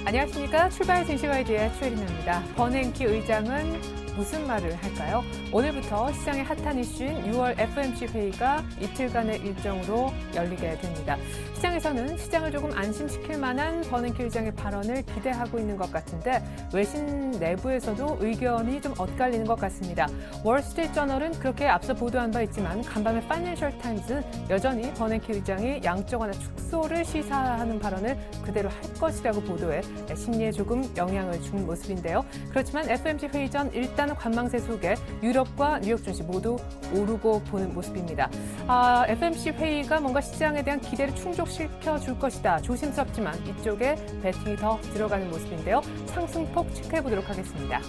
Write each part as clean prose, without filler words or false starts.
안녕하십니까. 출발 증시가이드의 최혜린입니다. 버냉키 의장은 무슨 말을 할까요? 오늘부터 시장의 핫한 이슈인 6월 FOMC 회의가 이틀간의 일정으로 열리게 됩니다. 시장에서는 시장을 조금 안심시킬 만한 버냉키 의장의 발언을 기대하고 있는 것 같은데 외신 내부에서도 의견이 좀 엇갈리는 것 같습니다. 월스트리트저널은 그렇게 앞서 보도한 바 있지만 간밤에 파이낸셜 타임즈는 여전히 버냉키 의장이 양적 완화 축소를 시사하는 발언을 그대로 할 것이라고 보도해 심리에 조금 영향을 준 모습인데요. 그렇지만 FOMC 회의 전 일단 관망세 속에 유럽과 뉴욕 증시 모두 오르고 보는 모습입니다. FOMC 회의가 뭔가 시장에 대한 기대를 충족시켜 줄 것이다. 조심스럽지만 이쪽에 베팅이 더 들어가는 모습인데요. 상승폭 체크해 보도록 하겠습니다.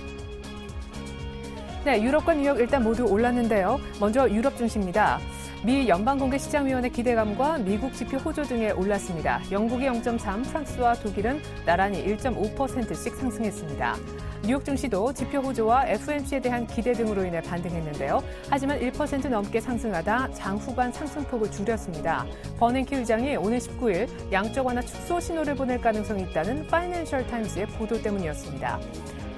네, 유럽과 뉴욕 일단 모두 올랐는데요. 먼저 유럽 증시입니다. 미 연방공개시장위원회 기대감과 미국 지표 호조 등에 올랐습니다. 영국이 0.3, 프랑스와 독일은 나란히 1.5%씩 상승했습니다. 뉴욕 증시도 지표 호조와 FOMC에 대한 기대 등으로 인해 반등했는데요. 하지만 1% 넘게 상승하다 장 후반 상승폭을 줄였습니다. 버냉키 의장이 오늘 19일 양적 완화 축소 신호를 보낼 가능성이 있다는 파이낸셜 타임스의 보도 때문이었습니다.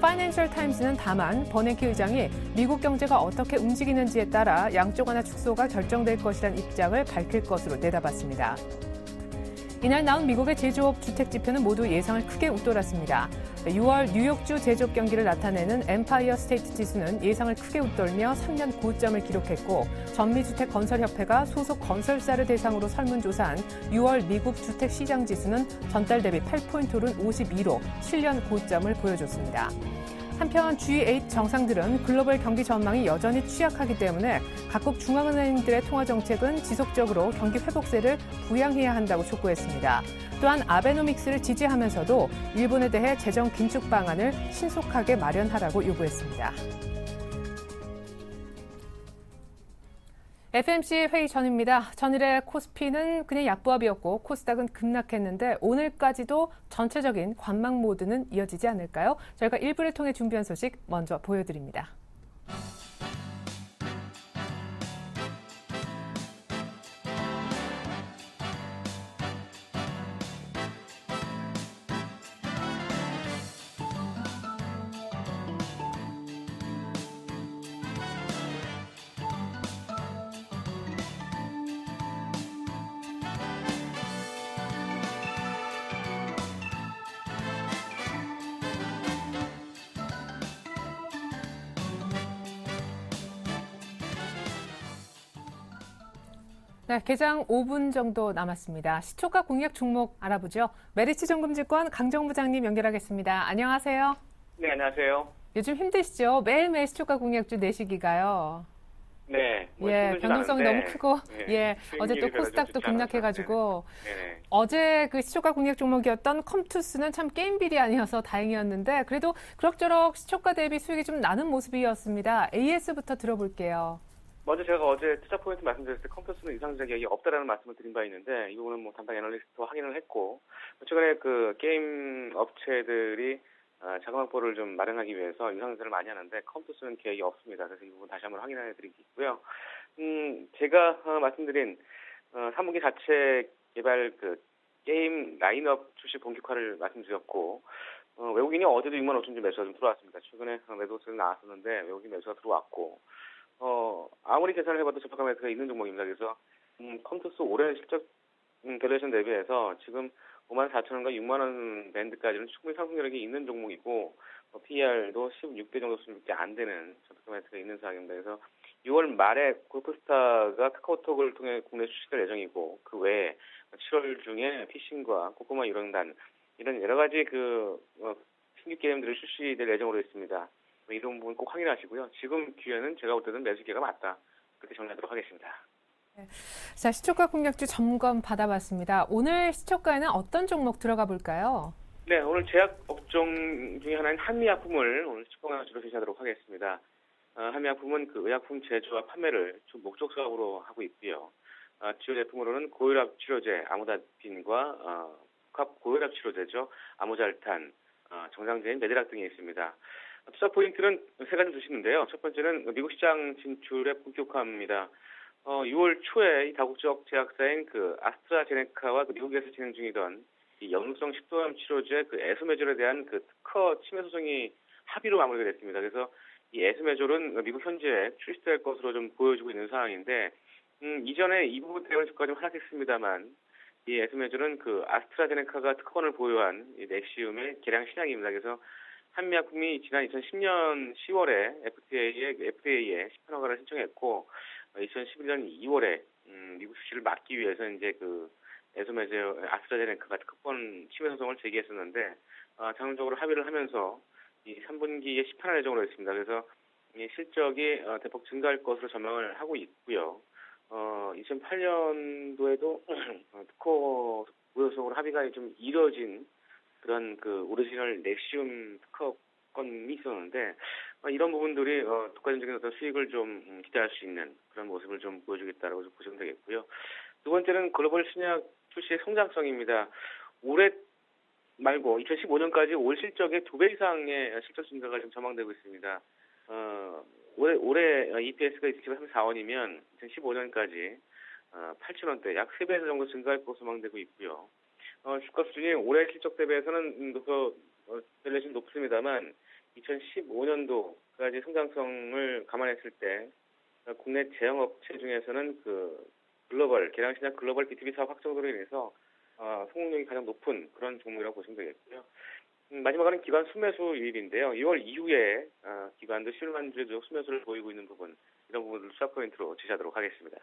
파이낸셜 타임스는 다만 버냉키 의장이 미국 경제가 어떻게 움직이는지에 따라 양적 완화 축소가 결정될 것이라는 입장을 밝힐 것으로 내다봤습니다. 이날 나온 미국의 제조업 주택 지표는 모두 예상을 크게 웃돌았습니다. 6월 뉴욕주 제조업 경기를 나타내는 엠파이어 스테이트 지수는 예상을 크게 웃돌며 3년 고점을 기록했고 전미주택건설협회가 소속 건설사를 대상으로 설문조사한 6월 미국 주택시장 지수는 전달 대비 8포인트 오른 52로 7년 고점을 보여줬습니다. 한편 G8 정상들은 글로벌 경기 전망이 여전히 취약하기 때문에 각국 중앙은행들의 통화 정책은 지속적으로 경기 회복세를 부양해야 한다고 촉구했습니다. 또한 아베노믹스를 지지하면서도 일본에 대해 재정 긴축 방안을 신속하게 마련하라고 요구했습니다. FOMC 회의 전입니다. 전일의 코스피는 그냥 약보합이었고 코스닥은 급락했는데 오늘까지도 전체적인 관망 모드는 이어지지 않을까요? 저희가 1부를 통해 준비한 소식 먼저 보여드립니다. 네, 개장 5분 정도 남았습니다. 시초가 공략 종목 알아보죠. 메리츠증권증권 강정우 부장님 연결하겠습니다. 안녕하세요. 네, 안녕하세요. 요즘 힘드시죠? 매일매일 시초가 공략주 내시기가요. 네. 예, 변동성이 너무 크고, 예, 어제 또 코스닥도 급락해가지고, 어제 그 시초가 공략 종목이었던 컴투스는 참 게임 비리 아니어서 다행이었는데, 그래도 그럭저럭 시초가 대비 수익이 좀 나는 모습이었습니다. AS부터 들어볼게요. 먼저 제가 어제 투자 포인트 말씀드렸을 때 컴퓨터는 이상적 기억이 없다라는 말씀을 드린 바 있는데 이 부분은 뭐 담당 애널리스트와 확인을 했고 최근에 그 게임 업체들이 자금 확보를 좀 마련하기 위해서 유상증자를 많이 하는데 컴퓨터는 계획이 없습니다. 그래서 이 부분 다시 한번 확인해 드리겠고요. 제가 말씀드린 3분기 자체 개발 그 게임 라인업 출시 본격화를 말씀드렸고 외국인이 어제도 6만 5천 주 매수가 좀 들어왔습니다. 최근에 매도세는 나왔었는데 외국인 매수가 들어왔고 아무리 계산을 해봐도 저평가 매수가 있는 종목입니다. 그래서 컴투스 올해 실적 밸류에이션 대비해서 지금 5만 4천 원과 6만 원 밴드까지는 충분히 상승력이 있는 종목이고 PER도 16배 정도 수준밖에 안 되는 저평가 매수가 있는 상황입니다. 그래서 6월 말에 골프스타가 카카오톡을 통해 국내 출시될 예정이고 그 외에 7월 중에 피싱과 꼬꼬마 유령단 이런 여러 가지 신규 게임들이 출시될 예정으로 있습니다. 이런 부분 꼭 확인하시고요. 지금 기회는 제가 볼 때는 매수 기회가 맞다. 그렇게 정리하도록 하겠습니다. 네. 자, 시초가 공략주 점검 받아봤습니다. 오늘 시초가에는 어떤 종목 들어가 볼까요? 네, 오늘 제약 업종 중에 하나인 한미약품을 오늘 시초가 공략주로 제시하도록 하겠습니다. 한미약품은 그 의약품 제조와 판매를 주 목적 사업으로 하고 있고요. 주요 제품으로는 고혈압 치료제 아모다빈과 고혈압 치료제죠. 아모잘탄, 정상제인 메드락 등이 있습니다. 투자 포인트는 세 가지 두시는데요. 첫 번째는 미국 시장 진출의 본격화입니다. 6월 초에 이 다국적 제약사인 그 아스트라제네카와 그 미국에서 진행 중이던 이 역류성 식도염 치료제 그 에스메졸에 대한 그 특허 침해 소송이 합의로 마무리가 됐습니다. 그래서 이 에스메졸은 미국 현지에 출시될 것으로 좀 보여지고 있는 상황인데, 이전에 이 부분 때문에 주가가 좀 하락했습니다만, 이 에스메졸은 그 아스트라제네카가 특허권을 보유한 이 넥시움의 개량 신약입니다. 그래서 한미약품이 지난 2010년 10월에 FDA에 시판 허가를 신청했고, 2011년 2월에 미국 출시를 막기 위해서 이제 그 아스트라제네카가 특허권 침해 소송을 제기했었는데, 장기적으로 합의를 하면서 이 3분기에 시판할 예정으로 했습니다. 그래서 이 실적이 대폭 증가할 것으로 전망을 하고 있고요. 2008년도에도 특허 무효속으로 합의가 좀 이뤄진 그런 그 오리지널 넥시움 특허권이 있었는데, 이런 부분들이 독과점적인 어떤 수익을 좀 기대할 수 있는 그런 모습을 좀 보여주겠다라고 보시면 되겠고요. 두 번째는 글로벌 신약 출시의 성장성입니다. 올해 말고 2015년까지 올 실적의 2배 이상의 실적 증가가 지금 전망되고 있습니다. 올해 EPS가 2,734원이면 2015년까지 8,000원대 약 3배 정도 증가할 것으로 전망되고 있고요. 주가 수준이 올해 실적 대비해서는 밸류에이션이 높습니다만 2015년도까지 성장성을 감안했을 때 국내 제형 업체 중에서는 그 계량신약 글로벌 B2B 사업 확장으로 인해서 성공률이 가장 높은 그런 종목이라고 보시면 되겠고요. 마지막으로는 기관 순매수 유입인데요. 2월 이후에 기관도 실만주에도 순매수를 보이고 있는 부분, 이런 부분을 투자 포인트로 제시하도록 하겠습니다.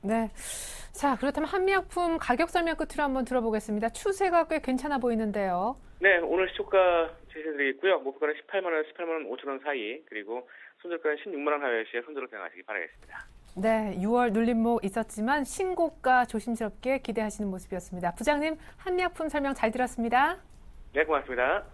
네. 자, 그렇다면 한미약품 가격 설명 끝으로 한번 들어보겠습니다. 추세가 꽤 괜찮아 보이는데요. 네, 오늘 시초가 제시해드리겠고요. 목표가는 18만 원, 18만 원 5천 원 사이, 그리고 손절가는 16만 원 하회 시에 손절을 대응하시기 바라겠습니다. 네, 6월 눌림목 있었지만 신고가 조심스럽게 기대하시는 모습이었습니다. 부장님, 한미약품 설명 잘 들었습니다. 네, 고맙습니다.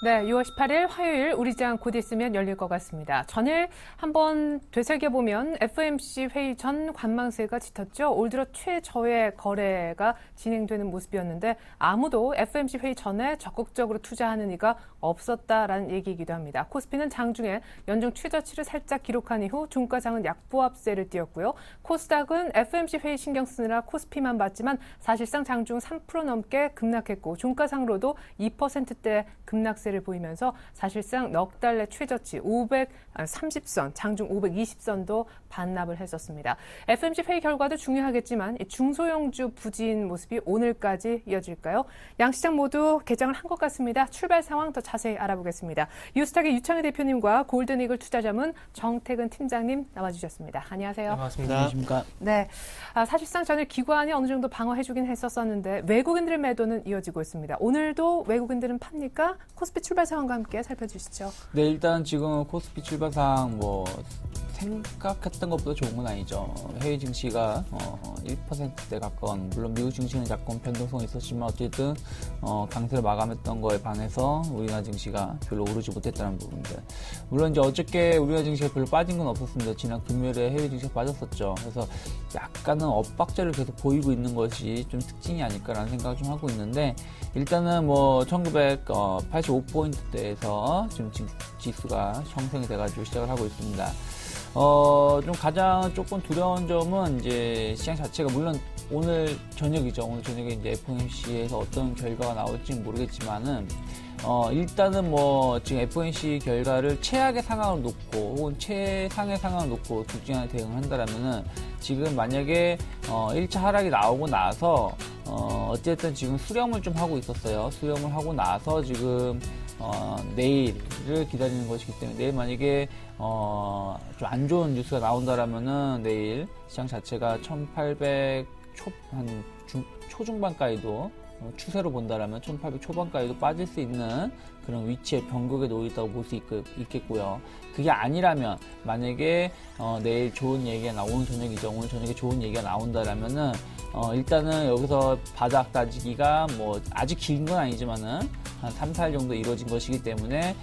네, 6월 18일 화요일 우리 장 곧 있으면 열릴 것 같습니다. 전일 한번 되새겨보면 FOMC 회의 전 관망세가 짙었죠. 올 들어 최저의 거래가 진행되는 모습이었는데 아무도 FOMC 회의 전에 적극적으로 투자하는 이가 없었다라는 얘기이기도 합니다. 코스피는 장중에 연중 최저치를 살짝 기록한 이후 종가장은 약보합세를 띄었고요. 코스닥은 FOMC 회의 신경 쓰느라 코스피만 봤지만 사실상 장중 3% 넘게 급락했고 종가상으로도 2%대 급락세를 보이면서 사실상 넉 달 내 최저치 530선, 장중 520선도 반납을 했었습니다. FOMC 회의 결과도 중요하겠지만 중소형주 부진 모습이 오늘까지 이어질까요? 양시장 모두 개장을 한 것 같습니다. 출발 상황 더 자세히 알아보겠습니다. 유스탁의 유창희 대표님과 골든이글 투자자문 정태근 팀장님 나와주셨습니다. 안녕하세요. 네, 반갑습니다. 안녕하십니까? 네, 사실상 전일 기관이 어느 정도 방어해주긴 했었었는데 외국인들의 매도는 이어지고 있습니다. 오늘도 외국인들은 팝니까? 코스피 출발 상황과 함께 살펴주시죠. 네, 일단 지금 코스피 출발상 생각했던 것보다 좋은 건 아니죠. 해외 증시가 1%대 가까운, 물론 미국 증시는 약간 변동성이 있었지만 어쨌든 강세를 마감했던 거에 반해서 우리나라 증시가 별로 오르지 못했다는 부분들. 물론 이제 어저께 우리나라 증시가 별로 빠진 건 없었습니다. 지난 금요일에 해외 증시가 빠졌었죠. 그래서 약간은 엇박자를 계속 보이고 있는 것이 좀 특징이 아닐까라는 생각을 좀 하고 있는데, 일단은 1985포인트대에서 지금 지수가 형성이 돼가지고 시작을 하고 있습니다. 좀 가장 조금 두려운 점은 이제 시장 자체가, 물론 오늘 저녁이죠. 오늘 저녁에 이제 FOMC에서 어떤 결과가 나올지는 모르겠지만은, 일단은 지금 FOMC 결과를 최악의 상황을 놓고 혹은 최상의 상황을 놓고 둘 중에 하나 대응을 한다라면은, 지금 만약에 1차 하락이 나오고 나서 어쨌든 지금 수렴을 좀 하고 있었어요. 수렴을 하고 나서 지금 내일을 기다리는 것이기 때문에, 내일 만약에 좀 안 좋은 뉴스가 나온다라면은 내일 시장 자체가 1800 초중반까지도 추세로 본다라면 1800 초반까지도 빠질 수 있는 그런 위치에 변곡에 놓여 있다고 볼 수 있겠고요. 그게 아니라면 만약에 내일 좋은 얘기가 오늘 저녁이죠. 오늘 저녁에 좋은 얘기가 나온다라면은 일단은 여기서 바닥 다지기가 뭐 아직 긴 건 아니지만은 한 3, 4일 정도 이루어진 것이기 때문에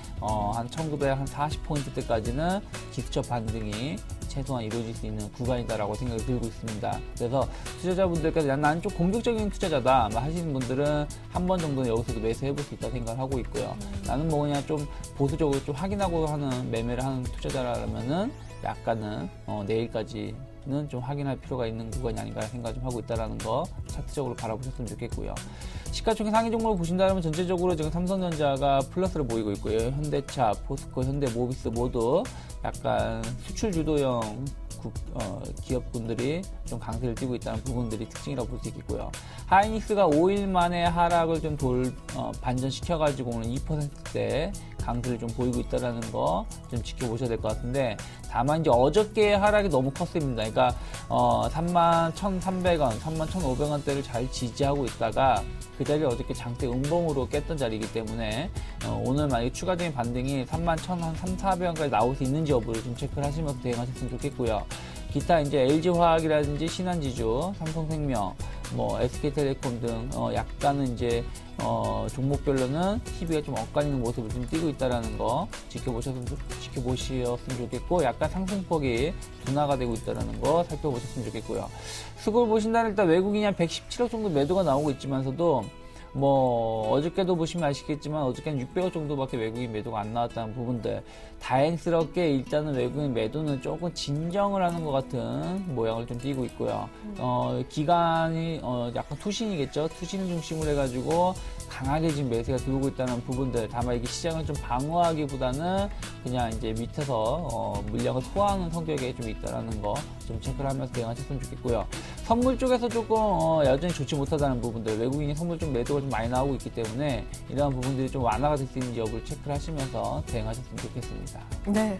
한 1940포인트대까지는 기술적 반등이 최소한 이루어질 수 있는 구간이다라고 생각이 들고 있습니다. 그래서 투자자분들께서 나는 좀 공격적인 투자자다 하시는 분들은 한 번 정도는 여기서도 매수해볼 수 있다고 생각을 하고 있고요. 나는 뭐 그냥 좀 보수적으로 좀 확인하고 하는 매매를 하는 투자자라면은 약간은 내일까지는 좀 확인할 필요가 있는 구간이 아닌가 생각 좀 하고 있다라는 거 차트적으로 바라보셨으면 좋겠고요. 시가총액 상위 종목을 보신다면 전체적으로 지금 삼성전자가 플러스를 보이고 있고요. 현대차, 포스코, 현대모비스 모두 약간 수출 주도형 기업군들이 좀 강세를 띠고 있다는 부분들이 특징이라고 볼 수 있겠고요. 하이닉스가 5일 만에 하락을 좀 반전시켜가지고 오늘 2%대 강세를 좀 보이고 있다는 거 좀 지켜보셔야 될 것 같은데, 다만 이제 어저께 하락이 너무 컸습니다. 그러니까 31,300원, 31,500원대를 잘 지지하고 있다가 그 자리를 어저께 장대 음봉으로 깼던 자리이기 때문에 오늘 만약에 추가적인 반등이 31,300~400원까지 나올 수 있는지 여부를 좀 체크를 하시면서 대응하셨으면 좋겠고요. 기타 이제 LG화학이라든지 신한지주, 삼성생명, 뭐 SK텔레콤 등 약간은 이제 종목별로는 TV가 좀 엇갈리는 모습을 좀 띄고 있다라는 거 지켜보셨으면 좋겠고, 약간 상승폭이 둔화가 되고 있다라는 거 살펴보셨으면 좋겠고요. 수급을 보신다면 일단 외국인이 한 117억 정도 매도가 나오고 있지만서도 뭐 어저께도 보시면 아시겠지만 어저께는 600억 정도밖에 외국인 매도가 안 나왔다는 부분들, 다행스럽게 일단은 외국인 매도는 조금 진정을 하는 것 같은 모양을 좀 띄고 있고요. 기간이 약간 투신이겠죠. 투신을 중심으로 해가지고 강하게 지금 매수가 들어오고 있다는 부분들, 다만 이게 시장을 좀 방어하기보다는 그냥 이제 밑에서 물량을 소화하는 성격이 좀 있다라는 거 좀 체크를 하면서 대응하셨으면 좋겠고요. 선물 쪽에서 조금 여전히 좋지 못하다는 부분들, 외국인이 선물 좀 매도가 좀 많이 나오고 있기 때문에 이러한 부분들이 좀 완화가 될 수 있는지 여부를 체크를 하시면서 대응하셨으면 좋겠습니다. 네.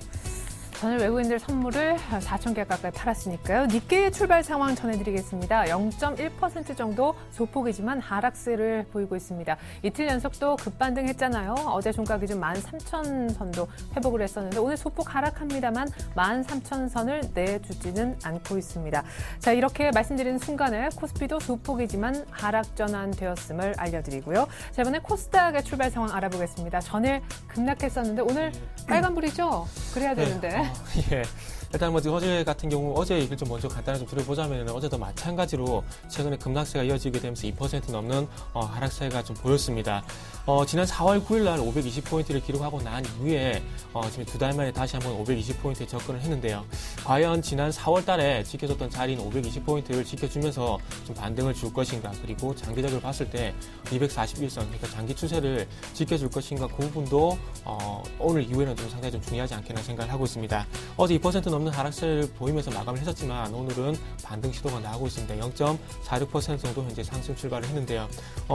저는 외국인들 선물을 4,000개 가까이 팔았으니까요. 니케이의 출발 상황 전해드리겠습니다. 0.1% 정도 소폭이지만 하락세를 보이고 있습니다. 이틀 연속 또 급반등했잖아요. 어제 종가 기준 13,000선도 회복을 했었는데 오늘 소폭 하락합니다만 13,000선을 내주지는 않고 있습니다. 자, 이렇게 말씀드리는 순간에 코스피도 소폭이지만 하락 전환되었음을 알려드리고요. 자, 이번에 코스닥의 출발 상황 알아보겠습니다. 전일 급락했었는데 오늘 빨간불이죠? 그래야 되는데. 예. 일단 뭐 어제 같은 경우 어제 얘기를 좀 먼저 간단하게 좀 들어보자면 어제도 마찬가지로 최근에 급락세가 이어지게 되면서 2% 넘는 하락세가 좀 보였습니다. 지난 4월 9일 날 520포인트를 기록하고 난 이후에 지금 두 달 만에 다시 한번 520포인트에 접근을 했는데요. 과연 지난 4월 달에 지켜줬던 자리인 520포인트를 지켜주면서 좀 반등을 줄 것인가, 그리고 장기적으로 봤을 때 241선, 그러니까 장기 추세를 지켜줄 것인가, 그 부분도 오늘 이후에는 좀 상당히 좀 중요하지 않겠나 생각을 하고 있습니다. 어제 2% 넘는 하락세를 보이면서 마감을 했었지만 오늘은 반등 시도가 나오고 있습니다. 0.46% 정도 현재 상승 출발을 했는데요.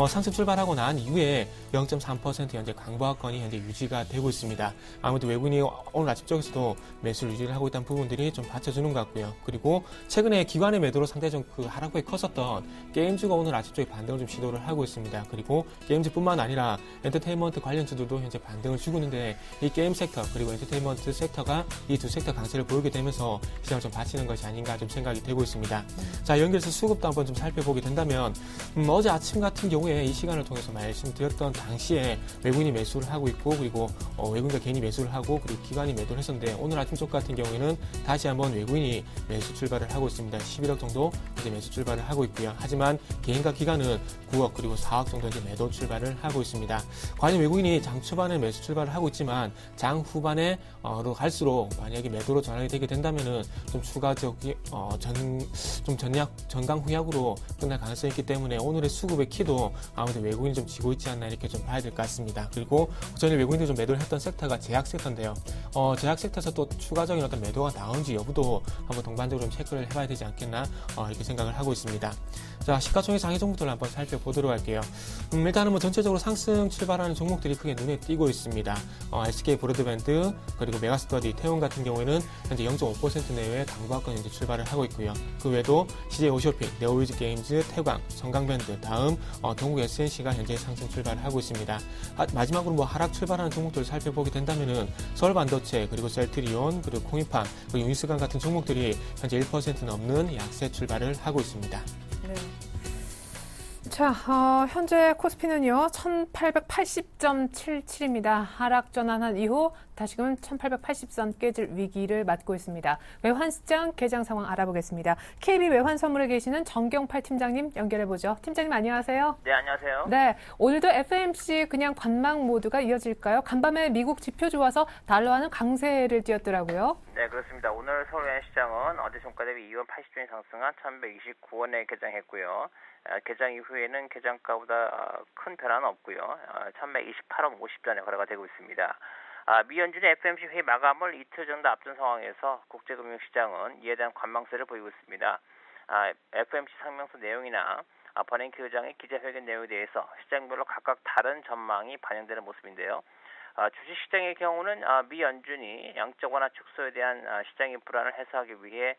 상승 출발하고 난 이후에 0.3% 현재 강보합권이 현재 유지가 되고 있습니다. 아무래도 외국인이 오늘 아침 쪽에서도 매수를 유지를 하고 있다는 부분들이 좀 받쳐주는 것 같고요. 그리고 최근에 기관의 매도로 상당히 좀 그 하락폭이 컸었던 게임즈가 오늘 아침 쪽에 반등을 좀 시도를 하고 있습니다. 그리고 게임즈뿐만 아니라 엔터테인먼트 관련주들도 현재 반등을 주고 있는데, 이 게임 섹터 그리고 엔터테인먼트 섹터가 이 두 섹터 강세를 보이게 되면서 시장을 좀 받치는 것이 아닌가 좀 생각이 되고 있습니다. 자, 연결해서 수급도 한번 좀 살펴보게 된다면 어제 아침 같은 경우에 이 시간을 통해서 말씀드렸던 당시에 외국인이 매수를 하고 있고, 그리고 외국인과 개인이 매수를 하고, 그리고 기관이 매도를 했었는데 오늘 아침 쪽 같은 경우에는 다시 한번 외국인이 매수 출발을 하고 있습니다. 11억 정도 이제 매수 출발을 하고 있고요. 하지만 개인과 기관은 9억 그리고 4억 정도 이제 매도 출발을 하고 있습니다. 과연 외국인이 장 초반에 매수 출발을 하고 있지만 장 후반에로 갈수록 만약에 매도로 전환이 되게 된다면은 좀 추가적인 전강 후약으로 끝날 가능성이 있기 때문에 오늘의 수급의 키도 아무래도 외국인이 좀 지고 있지 않나 이렇게 좀 봐야 될 것 같습니다. 그리고 전에 외국인들이 좀 매도를 했던 섹터가 제약 섹터인데요. 제약 섹터에서 또 추가적인 어떤 매도가 나온지 여부도 한번 동반적으로 좀 체크를 해봐야 되지 않겠나 이렇게 생각을 하고 있습니다. 자, 시가총액 상위 종목들을 한번 살펴보도록 할게요. 일단은 뭐 전체적으로 상승 출발하는 종목들이 크게 눈에 띄고 있습니다. SK 브로드밴드, 그리고 메가스터디, 태움 같은 경우에는 현재 0.5% 내외의 당부학권 현재 출발을 하고 있고요. 그 외에도 CJ 오쇼픽, 네오위즈 게임즈, 태광, 성강밴드, 다음 동국 SNC가 현재 상승 출발을 하고 있습니다. 마지막으로 하락 출발하는 종목들을 살펴보게 된다면은 서울반도체, 그리고 셀트리온, 그리고 콩이팜, 그리고 유니스강 같은 종목들이 현재 1% 넘는 약세 출발을 하고 있습니다. 네. 자, 현재 코스피는요, 1880.77입니다. 하락 전환한 이후 다시금 1880선 깨질 위기를 맞고 있습니다. 외환시장 개장 상황 알아보겠습니다. KB 외환선물에 계시는 정경팔 팀장님 연결해보죠. 팀장님 안녕하세요. 네, 안녕하세요. 네, 오늘도 FMC 그냥 관망 모드가 이어질까요? 간밤에 미국 지표 좋아서 달러화는 강세를 띄었더라고요. 네, 그렇습니다. 오늘 서울 외환시장은 어제 종가 대비 2원 80주이 상승한 1129원에 개장했고요. 개장 이후에는 개장가보다 큰 변화는 없고요. 1128원 50전에 거래가 되고 있습니다. 미 연준의 FOMC 회의 마감을 이틀 정도 앞둔 상황에서 국제금융시장은 이에 대한 관망세를 보이고 있습니다. FOMC 성명서 내용이나 버냉키 의장의 기자회견 내용에 대해서 시장별로 각각 다른 전망이 반영되는 모습인데요. 주식시장의 경우는 미 연준이 양적 완화 축소에 대한 시장의 불안을 해소하기 위해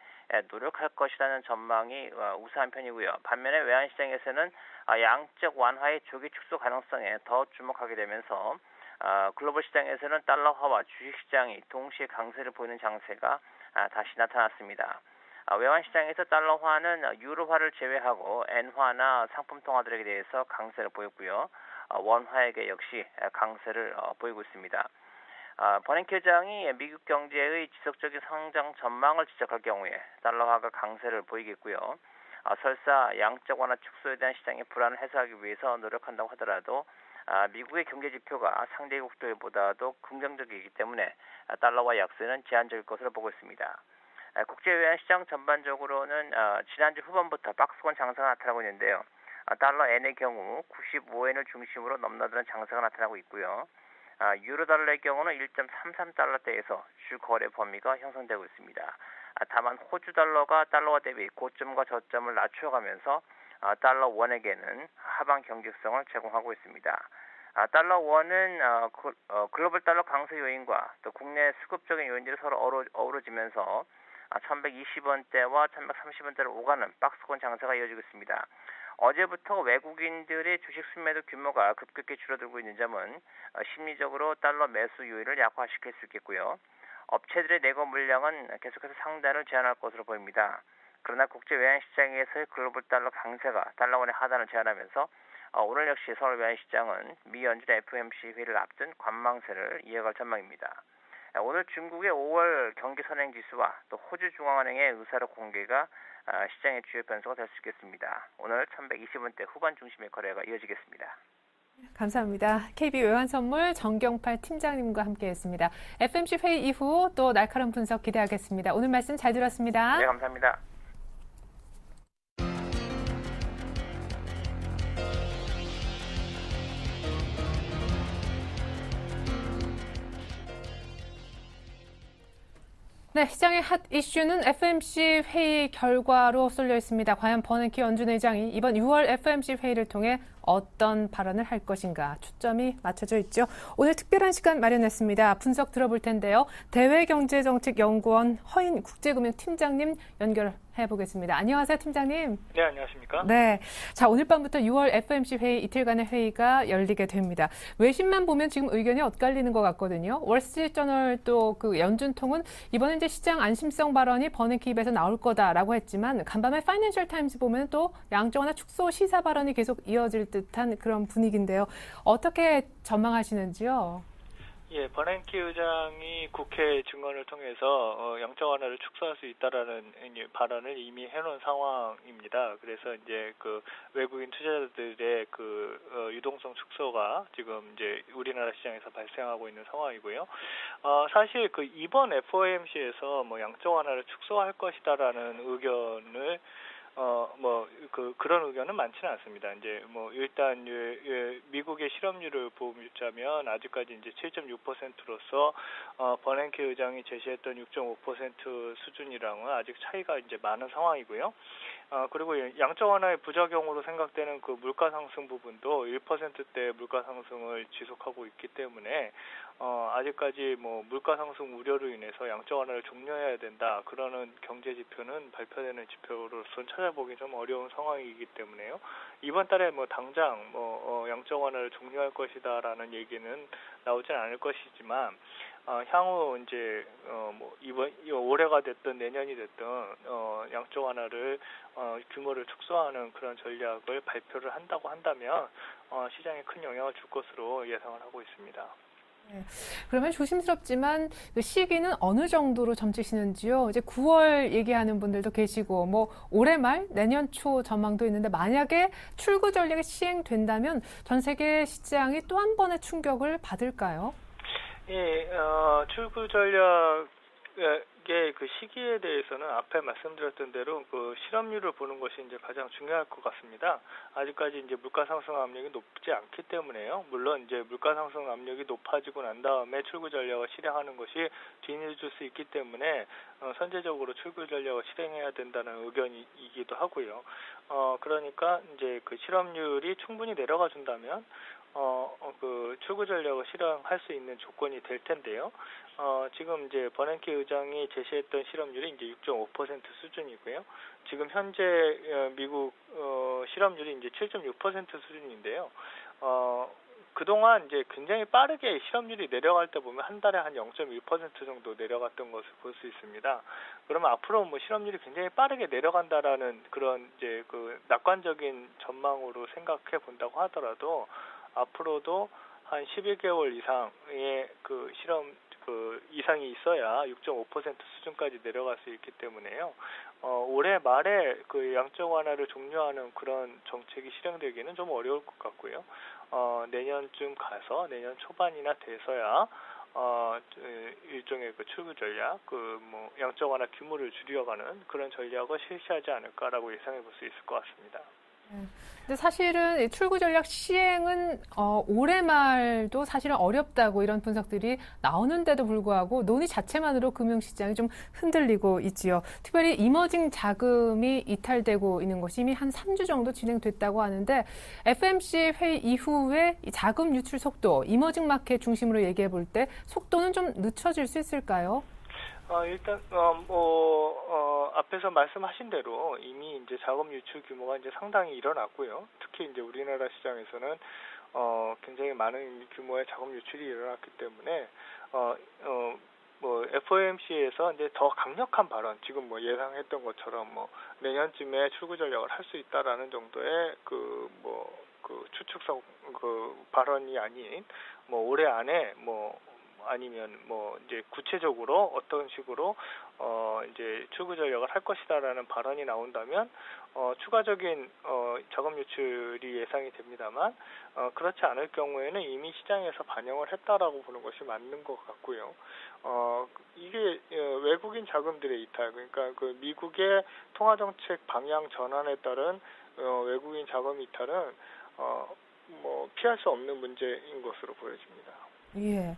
노력할 것이라는 전망이 우세한 편이고요. 반면에 외환시장에서는 양적 완화의 조기 축소 가능성에 더 주목하게 되면서 글로벌 시장에서는 달러화와 주식시장이 동시에 강세를 보이는 장세가 다시 나타났습니다. 외환시장에서 달러화는 유로화를 제외하고 엔화나 상품 통화들에 대해서 강세를 보였고요. 원화에게 역시 강세를 보이고 있습니다. 버냉키 의장이 미국 경제의 지속적인 성장 전망을 지적할 경우에 달러화가 강세를 보이겠고요. 설사 양적 완화 축소에 대한 시장의 불안을 해소하기 위해서 노력한다고 하더라도 미국의 경제 지표가 상대국들보다도 긍정적이기 때문에 달러화 약세는 제한적일 것으로 보고 있습니다. 국제외환시장 전반적으로는 지난주 후반부터 박스권 장세가 나타나고 있는데요. 달러 엔의 경우 95엔을 중심으로 넘나드는 장세가 나타나고 있고요. 유로 달러의 경우는 1.33달러대에서 주 거래 범위가 형성되고 있습니다. 다만 호주 달러가 달러화 대비 고점과 저점을 낮춰가면서 달러 원에게는 하방 경직성을 제공하고 있습니다. 달러 원은 글로벌 달러 강세 요인과 또 국내 수급적인 요인들이 서로 어우러지면서 1120원대와 1130원대를 오가는 박스권 장세가 이어지고 있습니다. 어제부터 외국인들의 주식 순매도 규모가 급격히 줄어들고 있는 점은 심리적으로 달러 매수 요인을 약화시킬 수 있겠고요. 업체들의 내고 물량은 계속해서 상단을 제한할 것으로 보입니다. 그러나 국제 외환시장에서의 글로벌 달러 강세가 달러원의 하단을 제한하면서 오늘 역시 서울 외환시장은 미 연준 FOMC 회의를 앞둔 관망세를 이어갈 전망입니다. 오늘 중국의 5월 경기 선행 지수와 또 호주 중앙은행의 의사록 공개가 시장의 주요 변수가 될 수 있겠습니다. 오늘 1120원대 후반 중심의 거래가 이어지겠습니다. 감사합니다. KB 외환선물 정경팔 팀장님과 함께했습니다. FMC 회의 이후 또 날카로운 분석 기대하겠습니다. 오늘 말씀 잘 들었습니다. 네, 감사합니다. 네, 시장의 핫 이슈는 FOMC 회의 결과로 쏠려 있습니다. 과연 버냉키 연준 의장이 이번 6월 FOMC 회의를 통해 어떤 발언을 할 것인가 초점이 맞춰져 있죠. 오늘 특별한 시간 마련했습니다. 분석 들어볼 텐데요. 대외경제정책연구원 허인 국제금융팀장님 연결해 보겠습니다. 안녕하세요, 팀장님. 네, 안녕하십니까? 네, 자 오늘 밤부터 6월 FOMC 회의 이틀간의 회의가 열리게 됩니다. 외신만 보면 지금 의견이 엇갈리는 것 같거든요. 월스트리트저널 또 그 연준통은 이번에 이제 시장 안심성 발언이 버냉키 입에서 나올 거다라고 했지만 간밤에 파이낸셜 타임스 보면 또 양적 완화 축소 시사 발언이 계속 이어질 듯한 그런 분위기인데요. 어떻게 전망하시는지요? 예, 버냉키 의장이 국회 증언을 통해서 양적 완화를 축소할 수 있다라는 발언을 이미 해놓은 상황입니다. 그래서 이제 그 외국인 투자자들의 그 유동성 축소가 지금 이제 우리나라 시장에서 발생하고 있는 상황이고요. 사실 그 이번 FOMC에서 뭐 양적 완화를 축소할 것이다라는 의견을 그런 의견은 많지는 않습니다. 이제 일단 미국의 실업률을 보자면 아직까지 이제 7.6%로서 버냉키 의장이 제시했던 6.5% 수준이랑은 아직 차이가 이제 많은 상황이고요. 그리고 양적 완화의 부작용으로 생각되는 그 물가 상승 부분도 1%대 물가 상승을 지속하고 있기 때문에 아직까지 뭐 물가 상승 우려로 인해서 양적 완화를 종료해야 된다. 그러는 경제 지표는 발표되는 지표로서는 찾아보기 좀 어려운 상황이기 때문에요. 이번 달에 뭐 당장 양적 완화를 종료할 것이다라는 얘기는 나오진 않을 것이지만 향후 이제 뭐 올해가 됐든 내년이 됐든 양적 완화를 규모를 축소하는 그런 전략을 발표를 한다고 한다면 시장에 큰 영향을 줄 것으로 예상을 하고 있습니다. 네. 그러면 조심스럽지만 그 시기는 어느 정도로 점치시는지요? 이제 9월 얘기하는 분들도 계시고 뭐 올해 말 내년 초 전망도 있는데 만약에 출구 전략이 시행된다면 전 세계 시장이 또 한 번의 충격을 받을까요? 예, 출구 전략의 그 시기에 대해서는 앞에 말씀드렸던 대로 그 실업률을 보는 것이 이제 가장 중요할 것 같습니다. 아직까지 이제 물가 상승 압력이 높지 않기 때문에요. 물론 이제 물가 상승 압력이 높아지고 난 다음에 출구 전략을 실행하는 것이 뒤늦을 수 있기 때문에 선제적으로 출구 전략을 실행해야 된다는 의견이기도 하고요. 그러니까 이제 그 실업률이 충분히 내려가 준다면 그 출구 전략을 실행할 수 있는 조건이 될 텐데요. 지금 이제 버냉키 의장이 제시했던 실업률이 이제 6.5% 수준이고요. 지금 현재 미국 실업률이 이제 7.6% 수준인데요. 그동안 이제 굉장히 빠르게 실업률이 내려갈 때 보면 한 달에 한 0.1% 정도 내려갔던 것을 볼 수 있습니다. 그러면 앞으로 뭐 실업률이 굉장히 빠르게 내려간다라는 그런 이제 그 낙관적인 전망으로 생각해 본다고 하더라도 앞으로도 한 11개월 이상의 그 이상이 있어야 6.5% 수준까지 내려갈 수 있기 때문에요. 올해 말에 그 양적 완화를 종료하는 그런 정책이 실행되기는 좀 어려울 것 같고요. 내년쯤 가서 내년 초반이나 돼서야 일종의 그 출구 전략, 그 뭐 양적 완화 규모를 줄여가는 그런 전략을 실시하지 않을까라고 예상해 볼 수 있을 것 같습니다. 근데 사실은 출구 전략 시행은 올해 말도 사실은 어렵다고 이런 분석들이 나오는데도 불구하고 논의 자체만으로 금융시장이 좀 흔들리고 있지요. 특별히 이머징 자금이 이탈되고 있는 것이 이미 한 3주 정도 진행됐다고 하는데 FMC 회의 이후에 이 자금 유출 속도, 이머징 마켓 중심으로 얘기해 볼 때 속도는 좀 늦춰질 수 있을까요? 일단 앞에서 말씀하신 대로 이미 이제 자금 유출 규모가 이제 상당히 일어났고요. 특히 이제 우리나라 시장에서는 굉장히 많은 규모의 자금 유출이 일어났기 때문에 뭐 FOMC에서 이제 더 강력한 발언, 지금 뭐 예상했던 것처럼 뭐 내년쯤에 출구 전략을 할 수 있다라는 정도의 그 추측성 그 발언이 아닌 뭐 올해 안에 뭐 아니면 뭐 이제 구체적으로 어떤 식으로 이제 출구 전략을 할 것이다라는 발언이 나온다면 추가적인 자금 유출이 예상이 됩니다만 그렇지 않을 경우에는 이미 시장에서 반영을 했다라고 보는 것이 맞는 것 같고요. 이게 외국인 자금들의 이탈, 그러니까 그 미국의 통화 정책 방향 전환에 따른 외국인 자금 이탈은 뭐 피할 수 없는 문제인 것으로 보여집니다. 예.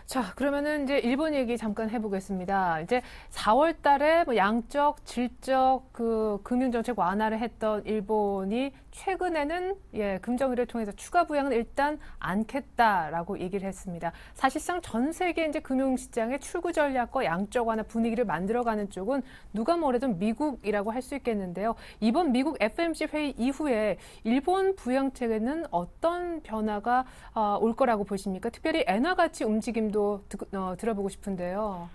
자, 그러면은 이제 일본 얘기 잠깐 해보겠습니다. 이제 4월 달에 뭐 양적, 질적 그 금융정책 완화를 했던 일본이 최근에는 금정위를 통해서 추가 부양은 일단 않겠다라고 얘기를 했습니다. 사실상 전 세계 이제 금융시장의 출구 전략과 양적 완화 분위기를 만들어가는 쪽은 누가 뭐래도 미국이라고 할 수 있겠는데요. 이번 미국 FMC 회의 이후에 일본 부양책에는 어떤 변화가 올 거라고 보십니까? 특별히 엔화 가치 움직임도 들어보고 싶은데요.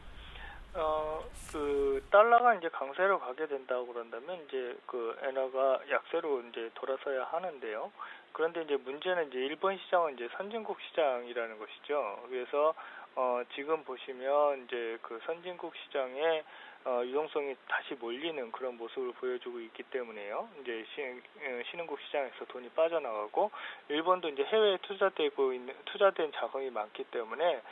그 달러가 이제 강세로 가게 된다고 그런다면 이제 그 엔화가 약세로 이제 돌아서야 하는데요. 그런데 이제 문제는 이제 일본 시장은 이제 선진국 시장이라는 것이죠. 그래서 지금 보시면 이제 그 선진국 시장에 유동성이 다시 몰리는 그런 모습을 보여주고 있기 때문에요. 이제 신흥국 시장에서 돈이 빠져나가고 일본도 이제 해외에 투자된 자금이 많기 때문에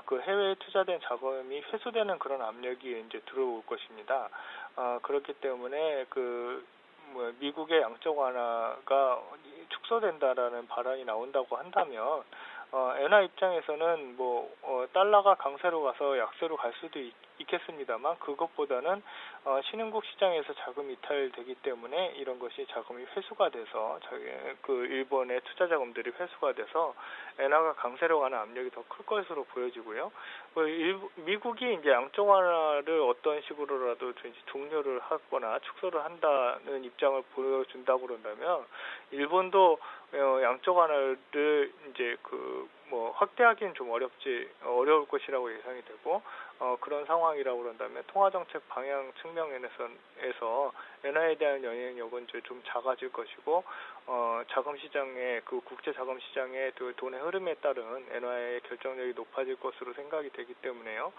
그 해외에 투자된 자금이 회수되는 그런 압력이 이제 들어올 것입니다. 그렇기 때문에 미국의 양적 완화가 축소된다라는 발언이 나온다고 한다면 엔화 입장에서는 달러가 강세로 가서 약세로 갈 수도 있겠습니다만 그것보다는 신흥국 시장에서 자금이 이탈되기 때문에 이런 것이 자금이 회수가 돼서 그 일본의 투자 자금들이 회수가 돼서 엔화가 강세로 가는 압력이 더 클 것으로 보여지고요. 미국이 이제 양적 완화를 어떤 식으로라도 종료를 하거나 축소를 한다는 입장을 보여준다고 그런다면 일본도 양적 완화를 이제 확대하기는 좀 어려울 것이라고 예상이 되고 그런 상황이라고 그런다면 통화정책 방향 측면에서 엔화에 대한 영향력은 좀 작아질 것이고 자금시장의 국제 자금시장의 돈의 흐름에 따른 엔화의 결정력이 높아질 것으로 생각이 되기 때문에요.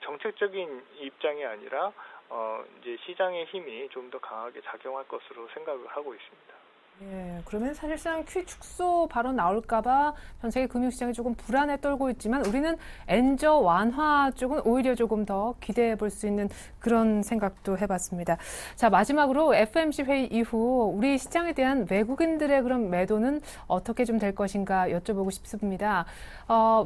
정책적인 입장이 아니라 이제 시장의 힘이 좀 더 강하게 작용할 것으로 생각을 하고 있습니다. 예, 그러면 사실상 QE 축소 바로 나올까봐 전 세계 금융시장이 조금 불안에 떨고 있지만 우리는 엔저 완화 쪽은 오히려 조금 더 기대해 볼 수 있는 그런 생각도 해봤습니다. 자, 마지막으로 FOMC 회의 이후 우리 시장에 대한 외국인들의 그런 매도는 어떻게 좀 될 것인가 여쭤보고 싶습니다.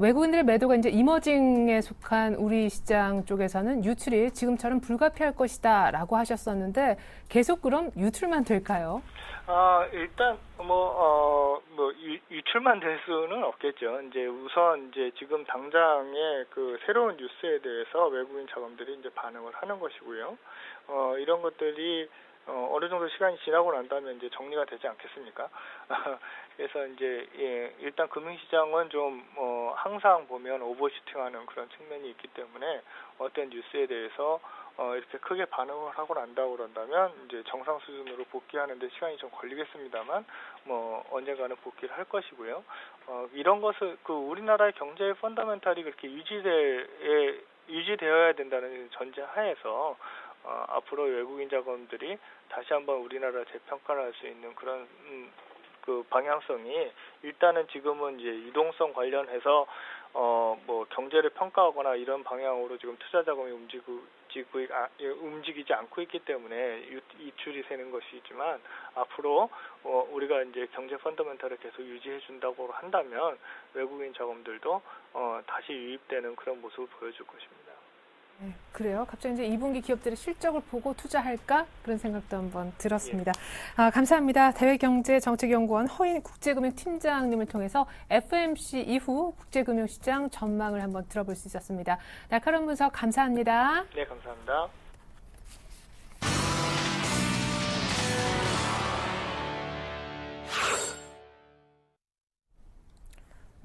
외국인들의 매도가 이제 이머징에 속한 우리 시장 쪽에서는 유출이 지금처럼 불가피할 것이다라고 하셨었는데 계속 그럼 유출만 될까요? 일단 유출만 될 수는 없겠죠. 우선 지금 당장의 그 새로운 뉴스에 대해서 외국인 자금들이 이제 반응을 하는 것이고요. 이런 것들이 어느 정도 시간이 지나고 난 다음에 이제 정리가 되지 않겠습니까? 그래서 일단 금융시장은 좀 항상 보면 오버슈팅하는 그런 측면이 있기 때문에 어떤 뉴스에 대해서 이렇게 크게 반응을 하고 난다고 그런다면 이제 정상 수준으로 복귀하는데 시간이 좀 걸리겠습니다만 언젠가는 복귀를 할 것이고요. 이런 것을 우리나라의 경제의 펀더멘탈이 그렇게 유지되어야 된다는 전제 하에서 앞으로 외국인 자금들이 다시 한번 우리나라를 재평가를 할 수 있는 그런 방향성이 일단은 지금은 이제 유동성 관련해서 경제를 평가하거나 이런 방향으로 지금 투자 자금이 움직이지 않고 있기 때문에 이출이 새는 것이지만 앞으로 우리가 이제 경제 펀더멘탈을 계속 유지해 준다고 한다면 외국인 자금들도 다시 유입되는 그런 모습을 보여줄 것입니다. 네, 그래요. 갑자기 이제 2분기 기업들의 실적을 보고 투자할까? 그런 생각도 한번 들었습니다. 감사합니다. 대외경제정책연구원 허인 국제금융팀장님을 통해서 FOMC 이후 국제금융시장 전망을 한번 들어볼 수 있었습니다. 날카로운 분석 감사합니다. 네, 감사합니다.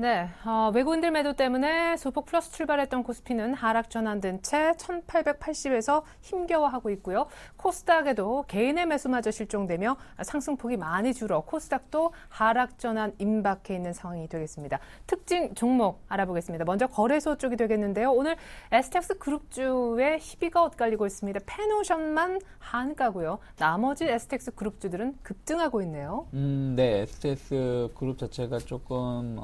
네, 외국인들 매도 때문에 소폭 플러스 출발했던 코스피는 하락 전환된 채 1880에서 힘겨워하고 있고요. 코스닥에도 개인의 매수마저 실종되며 상승폭이 많이 줄어 코스닥도 하락 전환 임박해 있는 상황이 되겠습니다. 특징 종목 알아보겠습니다. 먼저 거래소 쪽이 되겠는데요. 오늘 STX 그룹주의 희비가 엇갈리고 있습니다. 페노션만 한가고요. 나머지 STX 그룹주들은 급등하고 있네요. 네, STX 그룹 자체가 조금